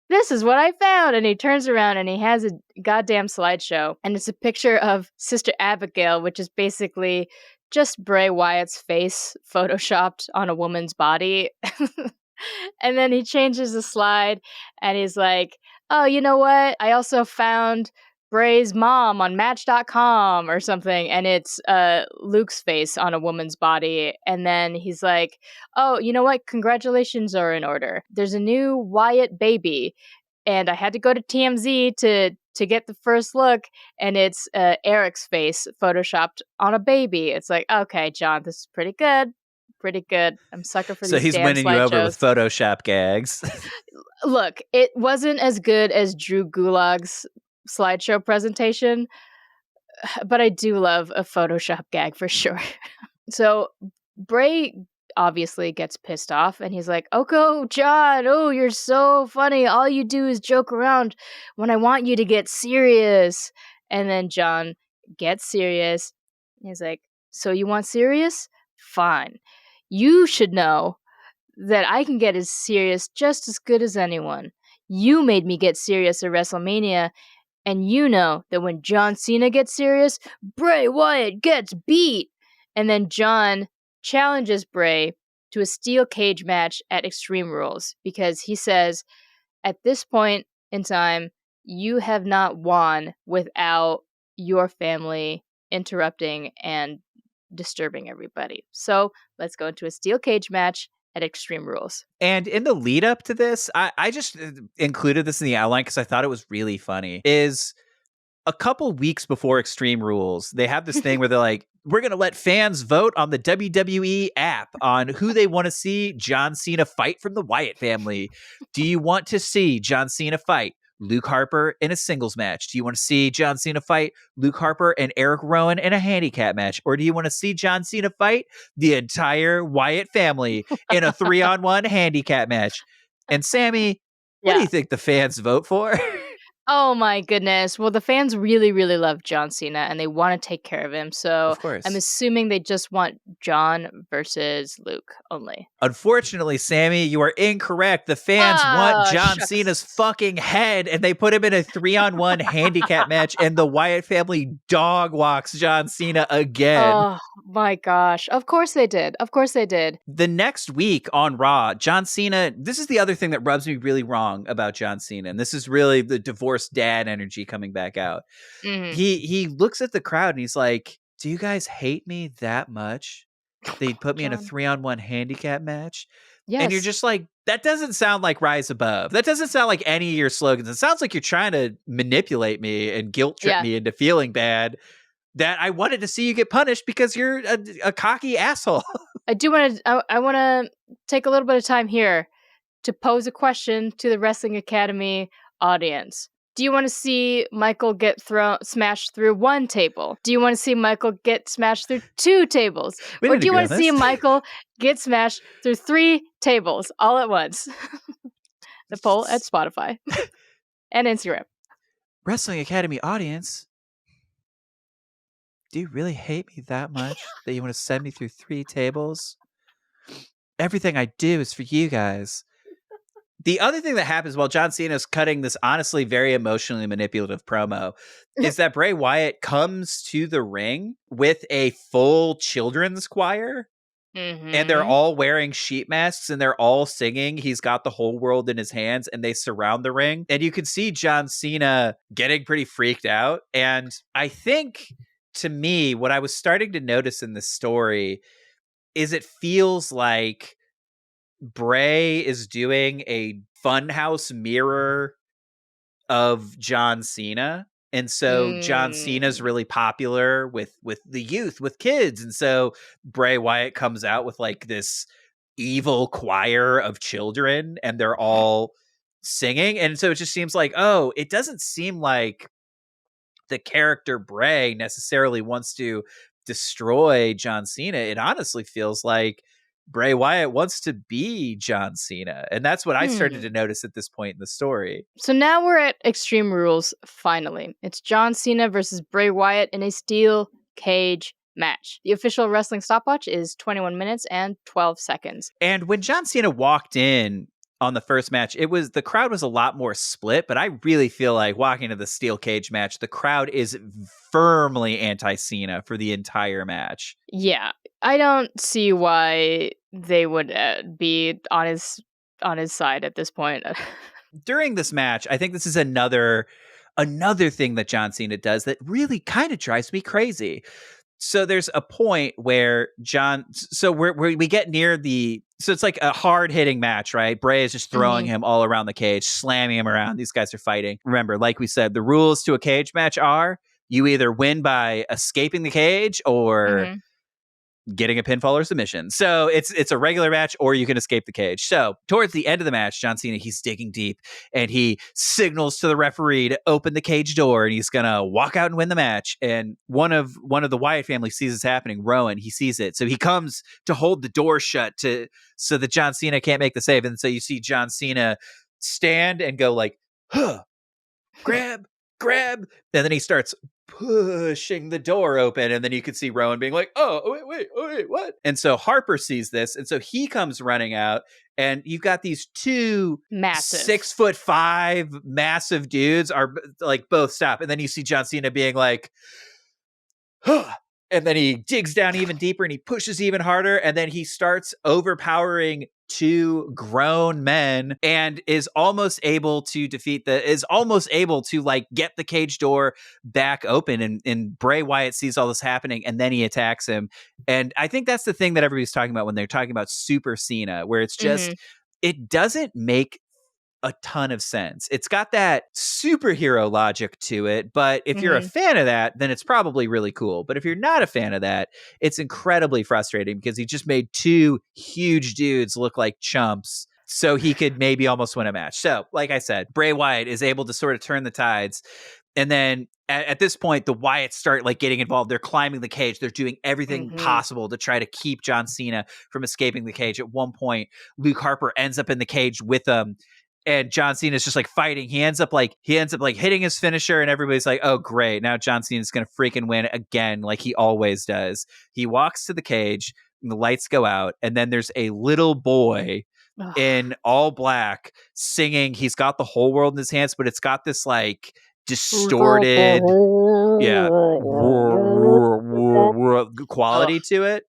this is what I found." And he turns around and he has a goddamn slideshow. And it's a picture of Sister Abigail, which is basically just Bray Wyatt's face photoshopped on a woman's body. And then he changes the slide and he's like, "Oh, you know what? I also found Bray's mom on Match.com," or something. And it's Luke's face on a woman's body. And then he's like, "Oh, you know what? Congratulations are in order. There's a new Wyatt baby. And I had to go to TMZ to get the first look, and it's Eric's face photoshopped on a baby." It's like, okay, John, this is pretty good. Pretty good. I'm sucker for
So
these
he's
damn
winning you over with
slideshows.
Photoshop gags.
Look, it wasn't as good as Drew Gulag's slideshow presentation, but I do love a Photoshop gag for sure. So Bray obviously gets pissed off and he's like, "Oko, John, oh, you're so funny. All you do is joke around when I want you to get serious." And then John gets serious. He's like, "So you want serious? Fine. You should know that I can get as serious just as good as anyone. You made me get serious at WrestleMania, and you know that when John Cena gets serious, Bray Wyatt gets beat." And then John challenges Bray to a steel cage match at Extreme Rules because he says, "At this point in time, you have not won without your family interrupting and disturbing everybody. So let's go into a steel cage match at Extreme Rules."
And in the lead up to this, I just included this in the outline because I thought it was really funny, is a couple weeks before Extreme Rules, they have this thing where they're like, "We're going to let fans vote on the WWE app on who they want to see John Cena fight from the Wyatt family. Do you want to see John Cena fight Luke Harper in a singles match? Do you want to see John Cena fight Luke Harper and Eric Rowan in a handicap match? Or do you want to see John Cena fight the entire Wyatt family in a 3-on-1 handicap match?" And Samee, what do you think the fans vote for?
Oh my goodness. Well, the fans really, really love John Cena and they want to take care of him. So
Of course.
I'm assuming they just want John versus Luke only.
Unfortunately, Samee, you are incorrect. The fans want John
shucks.
Cena's fucking head, and they put him in a 3-on-1 handicap match, and the Wyatt family dog walks John Cena again.
Oh my gosh. Of course they did. Of course they did.
The next week on Raw, John Cena, this is the other thing that rubs me really wrong about John Cena, and this is really the divorced dad energy coming back out.
Mhm.
He looks at the crowd and he's like, "Do you guys hate me that much? They'd put me in a
John.
3-on-1 handicap match?"
Yes.
And you're just like, that doesn't sound like Rise Above. That doesn't sound like any of your slogans. It sounds like you're trying to manipulate me and guilt trip me into feeling bad that I wanted to see you get punished because you're a cocky asshole.
I do want to. I want to take a little bit of time here to pose a question to the Wrestling Academy audience. Do you want to see Michael get smashed through one table? Do you want to see Michael get smashed through 2 tables? Or do you want to see Michael get smashed through 3 tables all at once? The poll at Spotify and Instagram.
Wrestling Academy audience, do you really hate me that much that you want to send me through 3 tables? Everything I do is for you guys. The other thing that happens while John Cena is cutting this honestly very emotionally manipulative promo is that Bray Wyatt comes to the ring with a full children's choir.
Mm-hmm.
And they're all wearing sheet masks and they're all singing "He's Got the Whole World in His Hands," and they surround the ring. And you can see John Cena getting pretty freaked out. And I think, to me, what I was starting to notice in this story is it feels like Bray is doing a funhouse mirror of John Cena. And so John Cena's really popular with the youth, with kids. And so Bray Wyatt comes out with like this evil choir of children, and they're all singing. And so it just seems like, oh, it doesn't seem like the character Bray necessarily wants to destroy John Cena. It honestly feels like Bray Wyatt wants to be John Cena. And that's what I started to notice at this point in the story.
So now we're at Extreme Rules, finally. It's John Cena versus Bray Wyatt in a steel cage match. The official wrestling stopwatch is 21 minutes and 12 seconds.
And when John Cena walked in on the first match, the crowd was a lot more split, but I really feel like walking into the steel cage match, the crowd is firmly anti-Cena for the entire match.
Yeah, I don't see why they would be on his side at this point.
During this match, I think this is another thing that John Cena does that really kind of drives me crazy. So there's a point where we get near so it's like a hard hitting match, right? Bray is just throwing him all around the cage, slamming him around. These guys are fighting. Remember, like we said, the rules to a cage match are you either win by escaping the cage or getting a pinfall or submission. So it's a regular match, or you can escape the cage. So towards the end of the match, John Cena, he's digging deep and he signals to the referee to open the cage door, and he's gonna walk out and win the match. And one of the Wyatt family sees this happening. Rowan, he sees it, so he comes to hold the door shut so that John Cena can't make the save. And so you see John Cena stand and go like, huh, grab, and then he starts pushing the door open, and then you could see Rowan being like, oh wait, what? And so Harper sees this, and so he comes running out, and you've got these two
massive
6'5" massive dudes are like both stop, and then you see John Cena being like, huh. And then he digs down even deeper and he pushes even harder, and then he starts overpowering two grown men and is almost able to like get the cage door back open. And Bray Wyatt sees all this happening, and then he attacks him. And I think that's the thing that everybody's talking about when they're talking about Super Cena, where it's just it doesn't make a ton of sense. It's got that superhero logic to it, but if you're a fan of that, then it's probably really cool. But if you're not a fan of that, it's incredibly frustrating because he just made two huge dudes look like chumps so he could maybe almost win a match. So, like I said, Bray Wyatt is able to sort of turn the tides. And then at this point, the Wyatts start like getting involved. They're climbing the cage. They're doing everything possible to try to keep John Cena from escaping the cage. At one point, Luke Harper ends up in the cage with them. And John Cena is just like fighting. He ends up like hitting his finisher, and everybody's like, oh, great. Now John Cena's going to freaking win again, like he always does. He walks to the cage, and the lights go out. And then there's a little boy in all black singing. He's got the whole world in his hands, but it's got this like distorted, quality to it.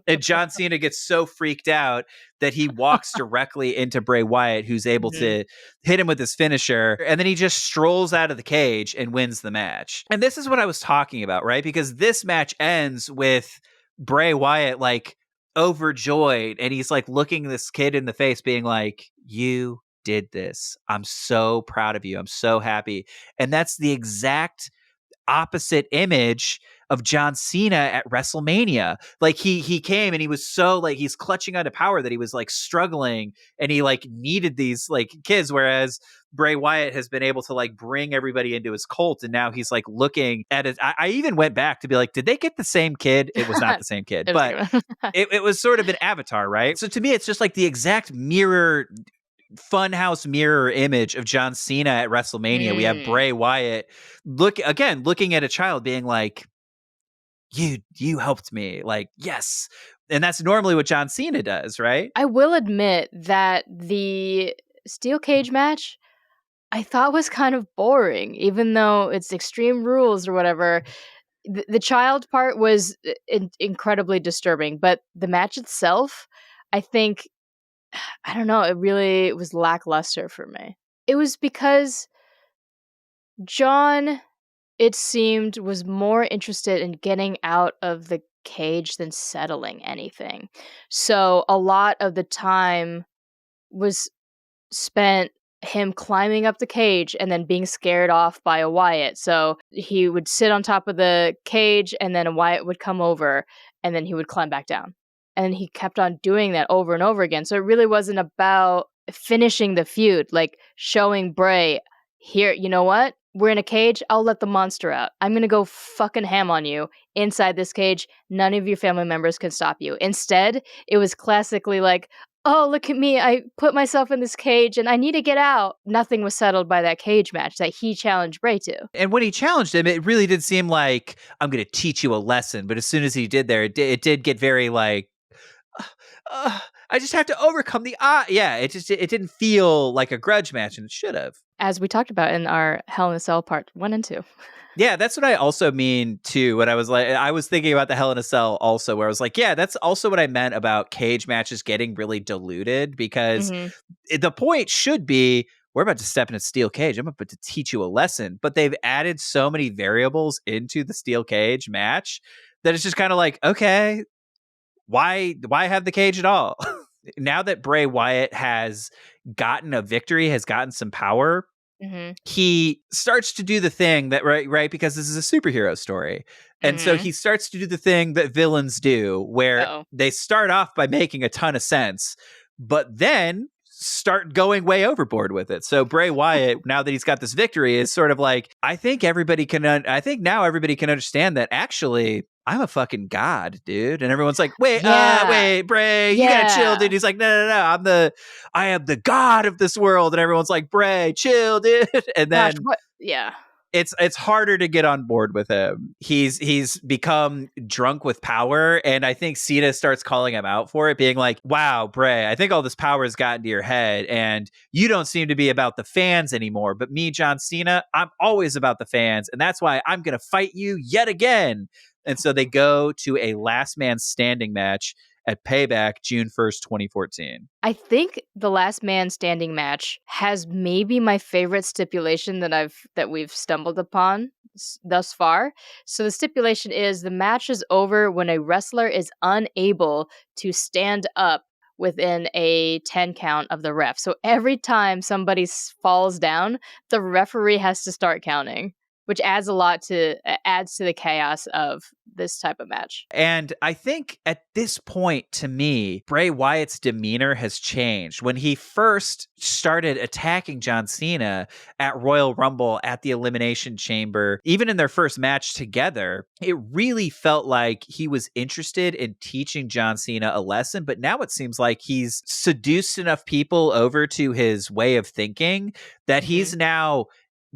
And John Cena gets so freaked out that he walks directly into Bray Wyatt, who's able to hit him with his finisher. And then he just strolls out of the cage and wins the match. And this is what I was talking about, right? Because this match ends with Bray Wyatt like overjoyed. And he's like looking this kid in the face being like, you did this. I'm so proud of you. I'm so happy. And that's the exact opposite image of John Cena at WrestleMania. Like he came and he was so like he's clutching onto power that he was like struggling and he like needed these like kids, whereas Bray Wyatt has been able to like bring everybody into his cult, and now he's like looking at it. I even went back to be like, did they get the same kid? It was not the same kid, but it was sort of an avatar, right? So to me, it's just like the exact funhouse mirror image of John Cena at WrestleMania. We have Bray Wyatt looking at a child being like, you helped me, like, yes. And that's normally what John Cena does, right?
I will admit that the steel cage match I thought was kind of boring, even though it's Extreme Rules or whatever. The child part was incredibly disturbing, but the match itself, I think, I don't know, it was lackluster for me. It was because John, it seemed, was more interested in getting out of the cage than settling anything. So a lot of the time was spent him climbing up the cage and then being scared off by a Wyatt. So he would sit on top of the cage and then a Wyatt would come over and then he would climb back down. And he kept on doing that over and over again. So it really wasn't about finishing the feud, like showing Bray, here, you know what? We're in a cage. I'll let the monster out. I'm going to go fucking ham on you inside this cage. None of your family members can stop you. Instead, it was classically like, oh, look at me. I put myself in this cage and I need to get out. Nothing was settled by that cage match that he challenged Bray to.
And when he challenged him, it really did seem like, I'm going to teach you a lesson. But as soon as he did there, it did get very like, I just have to overcome the yeah, it didn't feel like a grudge match, and it should have.
As we talked about in our Hell in a Cell part 1 and 2.
Yeah, that's what I also mean too. When I was thinking about the Hell in a Cell also, where I was like, yeah, that's also what I meant about cage matches getting really diluted, because the point should be, we're about to step in a steel cage. I'm about to teach you a lesson. But they've added so many variables into the steel cage match that it's just kind of like, okay, why have the cage at all? Now that Bray Wyatt has gotten a victory, has gotten some power, he starts to do the thing that, right, because this is a superhero story. And so he starts to do the thing that villains do, where they start off by making a ton of sense, but then start going way overboard with it. So Bray Wyatt, now that he's got this victory, is sort of like, I think now everybody can understand that actually I'm a fucking god, dude. And everyone's like, wait, Bray, you gotta chill, dude. He's like, no, I am the god of this world. And everyone's like, Bray, chill, dude. And then it's harder to get on board with him. He's become drunk with power, and I think Cena starts calling him out for it, being like, wow, Bray, I think all this power has gotten to your head, and you don't seem to be about the fans anymore. But me, John Cena, I'm always about the fans, and that's why I'm gonna fight you yet again. And so they go to a last man standing match at Payback, June 1st, 2014.
I think the last man standing match has maybe my favorite stipulation that we've stumbled upon thus far. So the stipulation is the match is over when a wrestler is unable to stand up within a 10 count of the ref. So every time somebody falls down, the referee has to start counting, which adds to the chaos of this type of match.
And I think at this point, to me, Bray Wyatt's demeanor has changed. When he first started attacking John Cena at Royal Rumble, at the Elimination Chamber, even in their first match together, it really felt like he was interested in teaching John Cena a lesson. But now it seems like he's seduced enough people over to his way of thinking that he's now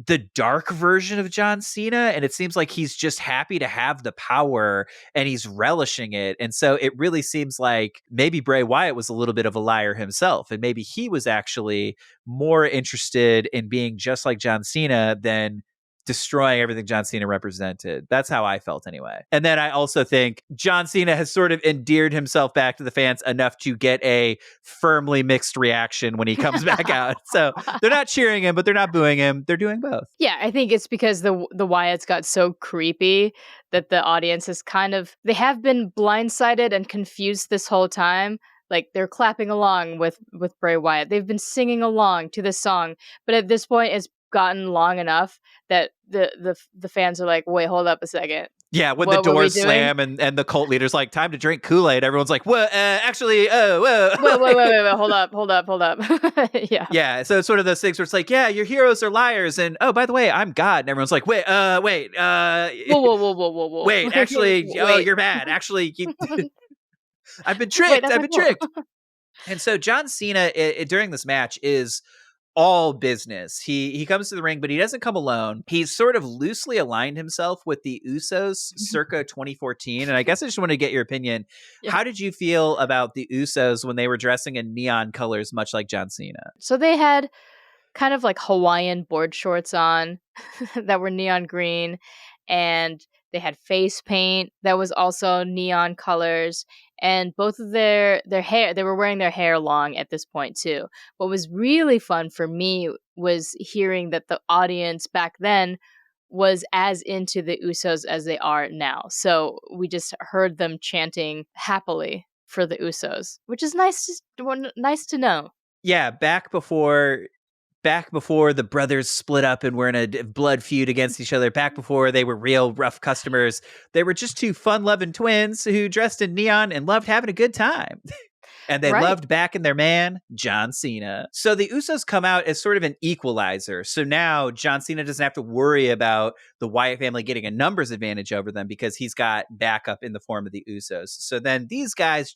the dark version of John Cena, and it seems like he's just happy to have the power and he's relishing it. And so it really seems like maybe Bray Wyatt was a little bit of a liar himself, and maybe he was actually more interested in being just like John Cena than destroying everything John Cena represented. That's how I felt anyway. And then I also think John Cena has sort of endeared himself back to the fans enough to get a firmly mixed reaction when he comes back out. So they're not cheering him, but they're not booing him. They're doing both.
Yeah, I think it's because the Wyatts got so creepy that the audience is they have been blindsided and confused this whole time. Like, they're clapping along with Bray Wyatt. They've been singing along to this song, but at this point it's gotten long enough that the fans are like, wait, hold up a second.
Yeah, when the doors slam and the cult leader's like, time to drink Kool-Aid, everyone's like, whoa, actually, whoa.
Wait, hold up. Yeah.
Yeah, so it's sort of those things where it's like, yeah, your heroes are liars, and oh, by the way, I'm God. And everyone's like, wait.
Whoa.
Wait, actually, oh, you're bad. Actually, I've been tricked. And so John Cena, during this match, is all business. He comes to the ring, but he doesn't come alone. He's sort of loosely aligned himself with the Usos circa 2014. And I guess I just want to get your opinion. Yeah. How did you feel about the Usos when they were dressing in neon colors, much like John Cena?
So they had kind of like Hawaiian board shorts on that were neon green, and they had face paint that was also neon colors, and both of their hair, they were wearing their hair long at this point too. What was really fun for me was hearing that the audience back then was as into the Usos as they are now. So we just heard them chanting happily for the Usos, which is nice to know.
Yeah, back before back before the brothers split up and were in a blood feud against each other, back before they were real rough customers, they were just two fun-loving twins who dressed in neon and loved having a good time. And they loved backing their man, John Cena. So the Usos come out as sort of an equalizer. So now John Cena doesn't have to worry about the Wyatt family getting a numbers advantage over them because he's got backup in the form of the Usos. So then these guys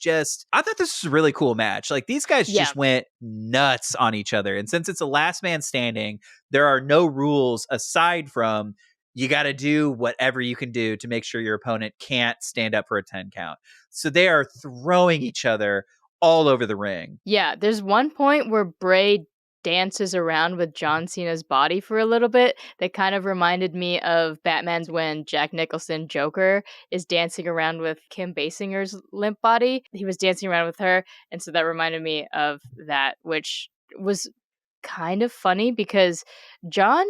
I thought this was a really cool match. Like these guys just went nuts on each other. And since it's a last man standing, there are no rules aside from you got to do whatever you can do to make sure your opponent can't stand up for a 10 count. So they are throwing each other all over the ring.
Yeah, there's one point where Bray dances around with John Cena's body for a little bit that kind of reminded me of Batman's when Jack Nicholson Joker is dancing around with Kim Basinger's limp body. He was dancing around with her, and so that reminded me of that, which was kind of funny because John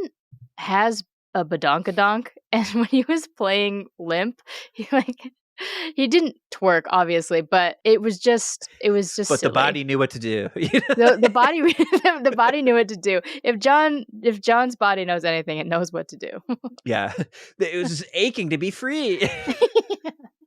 has a badonkadonk, and when he was playing limp, he didn't twerk, obviously, but it was just
But
silly.
the body knew what to do.
the body knew what to do. If John's body knows anything, it knows what to do.
Yeah, it was just aching to be free.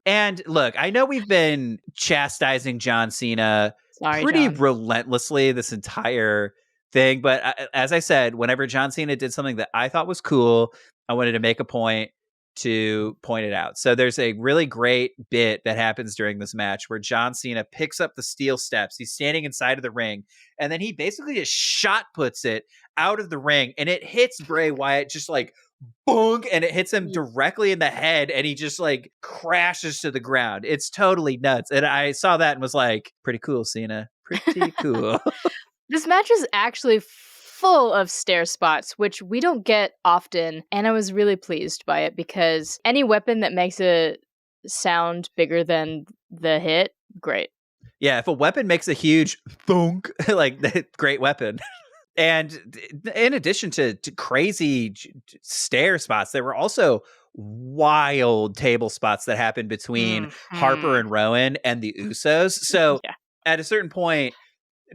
And look, I know we've been chastising John Cena pretty relentlessly this entire thing, but as I said, whenever John Cena did something that I thought was cool, I wanted to make a point to point it out. So there's a really great bit that happens during this match where John Cena picks up the steel steps. He's standing inside of the ring, and then he basically just shot puts it out of the ring, and it hits Bray Wyatt just like boom, and it hits him directly in the head, and he just like crashes to the ground. It's totally nuts. And I saw that and was like, pretty cool, Cena. Pretty cool.
This match was actually full of stair spots, which we don't get often, and I was really pleased by it because any weapon that makes a sound bigger than the hit, great.
Yeah, if a weapon makes a huge thunk, like great weapon. And in addition to crazy stair spots, there were also wild table spots that happened between Harper and Rowan and the Usos. So at a certain point,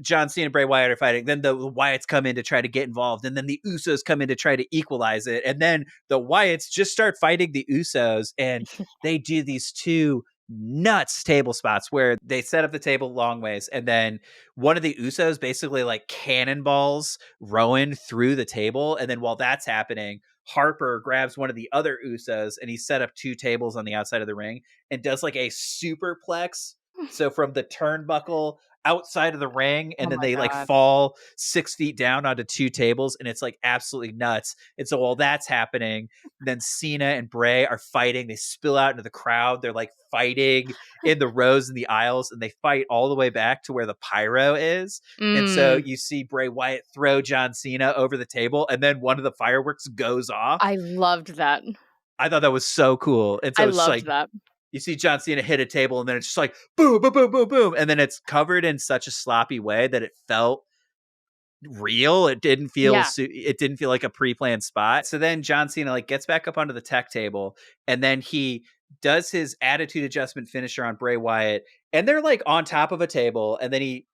John Cena and Bray Wyatt are fighting. Then the Wyatts come in to try to get involved. And then the Usos come in to try to equalize it. And then the Wyatts just start fighting the Usos. And they do these two nuts table spots where they set up the table long ways. And then one of the Usos basically like cannonballs Rowan through the table. And then while that's happening, Harper grabs one of the other Usos and he set up two tables on the outside of the ring and does like a superplex. So from the turnbuckle outside of the ring, and then they like fall 6 feet down onto two tables, and it's like absolutely nuts. And so while that's happening, then Cena and Bray are fighting. They spill out into the crowd. They're like fighting in the rows and the aisles, and they fight all the way back to where the pyro is. And so you see Bray Wyatt throw John Cena over the table, and then one of the fireworks goes off.
I loved that.
I thought that was so cool. And so
I
it's
loved
like
that.
You see John Cena hit a table, and then it's just like boom, boom, boom, boom, boom. And then it's covered in such a sloppy way that it felt real. It didn't feel it didn't feel like a pre-planned spot. So then John Cena like gets back up onto the tech table, and then he does his attitude adjustment finisher on Bray Wyatt, and they're like on top of a table, and then he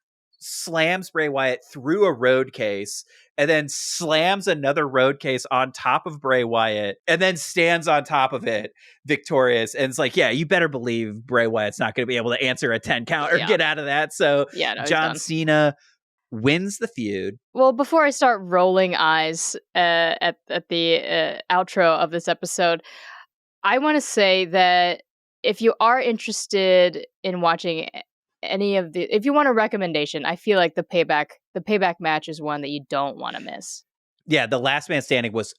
slams Bray Wyatt through a road case, and then slams another road case on top of Bray Wyatt, and then stands on top of it victorious. And it's like, yeah, you better believe Bray Wyatt's not going to be able to answer a 10 count or get out of that. So John Cena wins the feud.
Well, before I start rolling eyes at the outro of this episode, I want to say that if you are interested in watching if you want a recommendation, I feel like the payback match is one that you don't want to miss.
Yeah, the last man standing was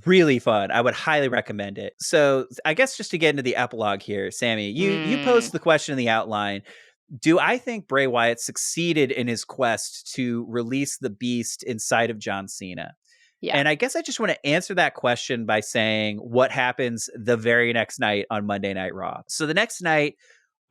really fun. I would highly recommend it. So I guess just to get into the epilogue here, Samee, you posed the question in the outline. Do I think Bray Wyatt succeeded in his quest to release the beast inside of John Cena? Yeah. And I guess I just want to answer that question by saying what happens the very next night on Monday Night Raw. So the next night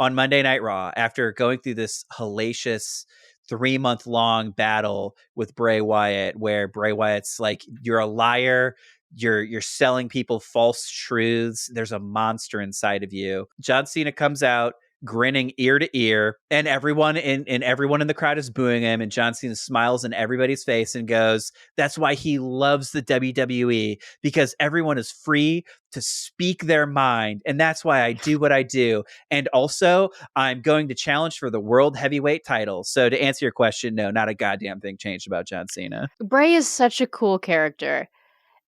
on Monday Night Raw, after going through this hellacious 3-month-long battle with Bray Wyatt, where Bray Wyatt's like, you're a liar, you're selling people false truths, there's a monster inside of you. John Cena comes out grinning ear to ear, and everyone in the crowd is booing him, and John Cena smiles in everybody's face and goes, "That's why he loves the WWE, because everyone is free to speak their mind, and that's why I do what I do. And also, I'm going to challenge for the world heavyweight title." So to answer your question, no, not a goddamn thing changed about John Cena.
Bray is such a cool character.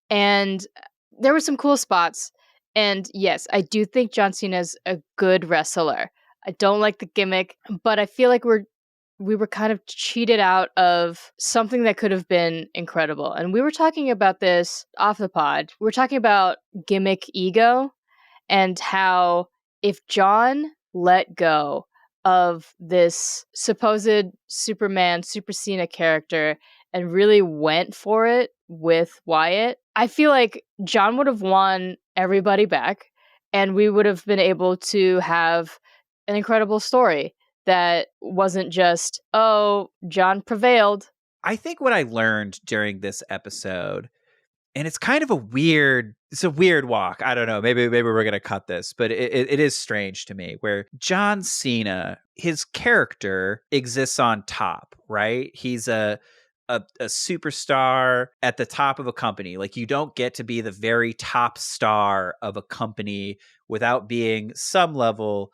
And there were some cool spots. And yes, I do think John Cena's a good wrestler. I don't like the gimmick, but I feel like we were kind of cheated out of something that could have been incredible. And we were talking about this off the pod. We were talking about gimmick ego and how if John let go of this supposed Superman, Super Cena character and really went for it with Wyatt, I feel like John would have won everybody back and we would have been able to have an incredible story that wasn't just, oh, John prevailed.
I think what I learned during this episode, and it's kind of a weird walk. I don't know. Maybe we're going to cut this, but it is strange to me where John Cena, his character exists on top, right? He's a superstar at the top of a company. Like, you don't get to be the very top star of a company without being some level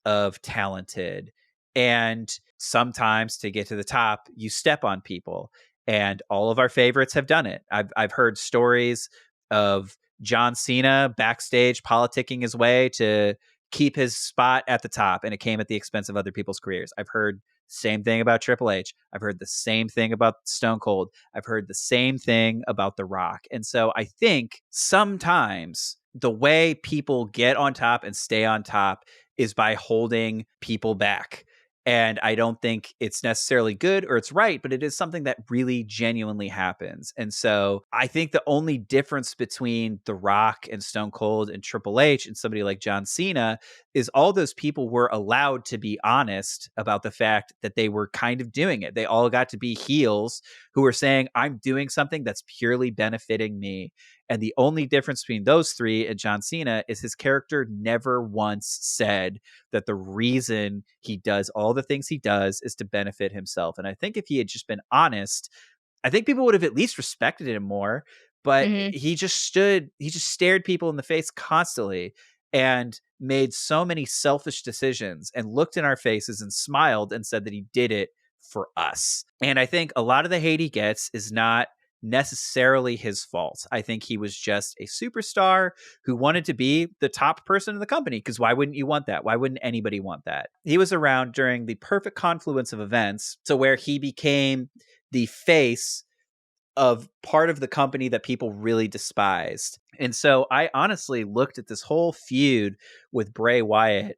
of talented. And sometimes to get to the top, you step on people. And all of our favorites have done it. I've heard stories of John Cena backstage politicking his way to keep his spot at the top, and it came at the expense of other people's careers. I've heard same thing about Triple H. I've heard the same thing about Stone Cold. I've heard the same thing about The Rock. And so I think sometimes the way people get on top and stay on top is by holding people back. And I don't think it's necessarily good or it's right, but it is something that really genuinely happens. And so I think the only difference between The Rock and Stone Cold and Triple H and somebody like John Cena is all those people were allowed to be honest about the fact that they were kind of doing it. They all got to be heels who were saying, I'm doing something that's purely benefiting me. And the only difference between those three and John Cena is his character never once said that the reason he does all the things he does is to benefit himself. And I think if he had just been honest, I think people would have at least respected him more. But he just stared people in the face constantly and made so many selfish decisions and looked in our faces and smiled and said that he did it for us. And I think a lot of the hate he gets is not necessarily his fault. I think he was just a superstar who wanted to be the top person in the company, because why wouldn't you want that? Why wouldn't anybody want that? He was around during the perfect confluence of events to where he became the face of part of the company that people really despised. And so I honestly looked at this whole feud with Bray Wyatt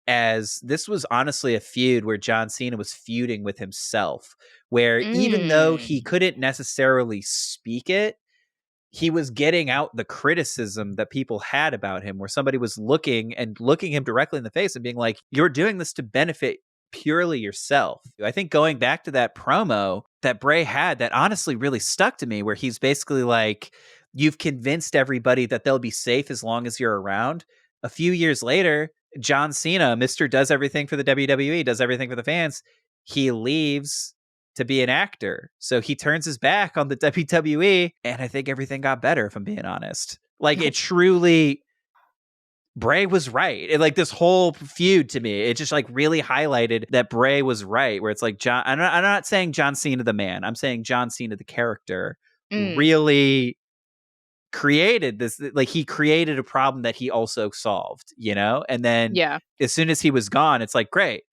as this was honestly a feud where John Cena was feuding with himself, where even though he couldn't necessarily speak it, he was getting out the criticism that people had about him, where somebody was looking him directly in the face and being like, you're doing this to benefit purely yourself. I think going back to that promo that Bray had, that honestly really stuck to me, where he's basically like, you've convinced everybody that they'll be safe as long as you're around. A few years later, John Cena, Mr. Does everything for the WWE, does everything for the fans. He leaves to be an actor. So he turns his back on the WWE, and I think everything got better, if I'm being honest. Like, it truly, Bray was right. Like, this whole feud to me, it just like really highlighted that Bray was right, where it's like, John, I'm not saying John Cena the man, I'm saying John Cena the character really created this, like, he created a problem that he also solved, you know? And then as soon as he was gone, it's like, great,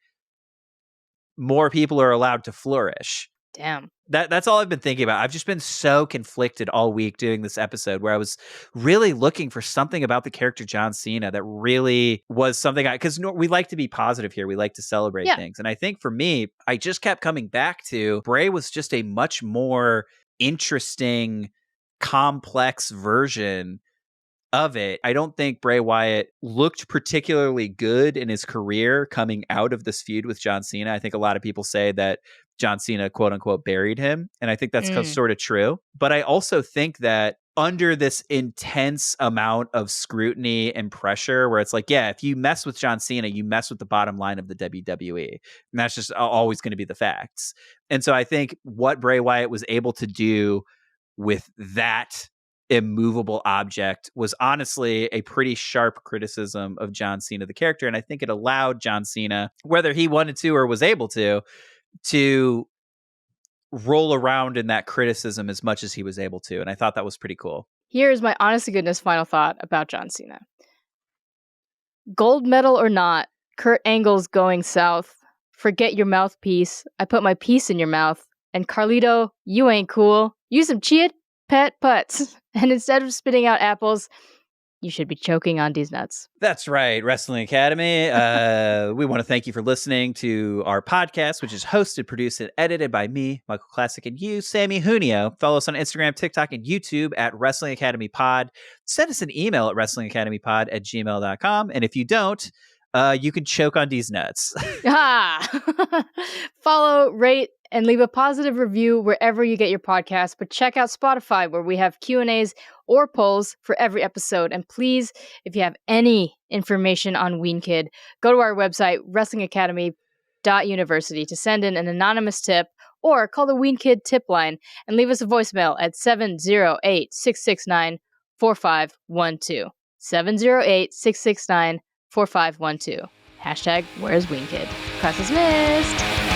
more people are allowed to flourish.
Damn.
That's all I've been thinking about. I've just been so conflicted all week doing this episode, where I was really looking for something about the character John Cena that really was something, because we like to be positive here. We like to celebrate things. And I think for me, I just kept coming back to Bray was just a much more interesting, complex version of it. I don't think Bray Wyatt looked particularly good in his career coming out of this feud with John Cena. I think a lot of people say that John Cena, quote unquote, buried him. And I think that's sort of true. But I also think that under this intense amount of scrutiny and pressure where it's like, yeah, if you mess with John Cena, you mess with the bottom line of the WWE. And that's just always going to be the facts. And so I think what Bray Wyatt was able to do with that immovable object was honestly a pretty sharp criticism of John Cena, the character. And I think it allowed John Cena, whether he wanted to or was able to roll around in that criticism as much as he was able to. And I thought that was pretty cool.
Here's my honest to goodness final thought about John Cena. Gold medal or not, Kurt Angle's going south. Forget your mouthpiece. I put my piece in your mouth. And Carlito, you ain't cool. Use some chia pet putts. And instead of spitting out apples, you should be choking on these nuts.
That's right, Wrestling Academy. We want to thank you for listening to our podcast, which is hosted, produced, and edited by me, Michael Classic, and you, Samee Junio. Follow us on Instagram, TikTok, and YouTube at Wrestling Academy Pod. Send us an email at wrestlingacademypod@gmail.com. And if you don't, you can choke on these nuts.
Follow, rate, and leave a positive review wherever you get your podcast. But check out Spotify, where we have Q&As or polls for every episode. And please, if you have any information on Ween Kid, go to our website, wrestlingacademy.university, to send in an anonymous tip, or call the Ween Kid tip line and leave us a voicemail at 708-669-4512. 708-669-4512. Hashtag Where's Ween Kid? Class dismissed.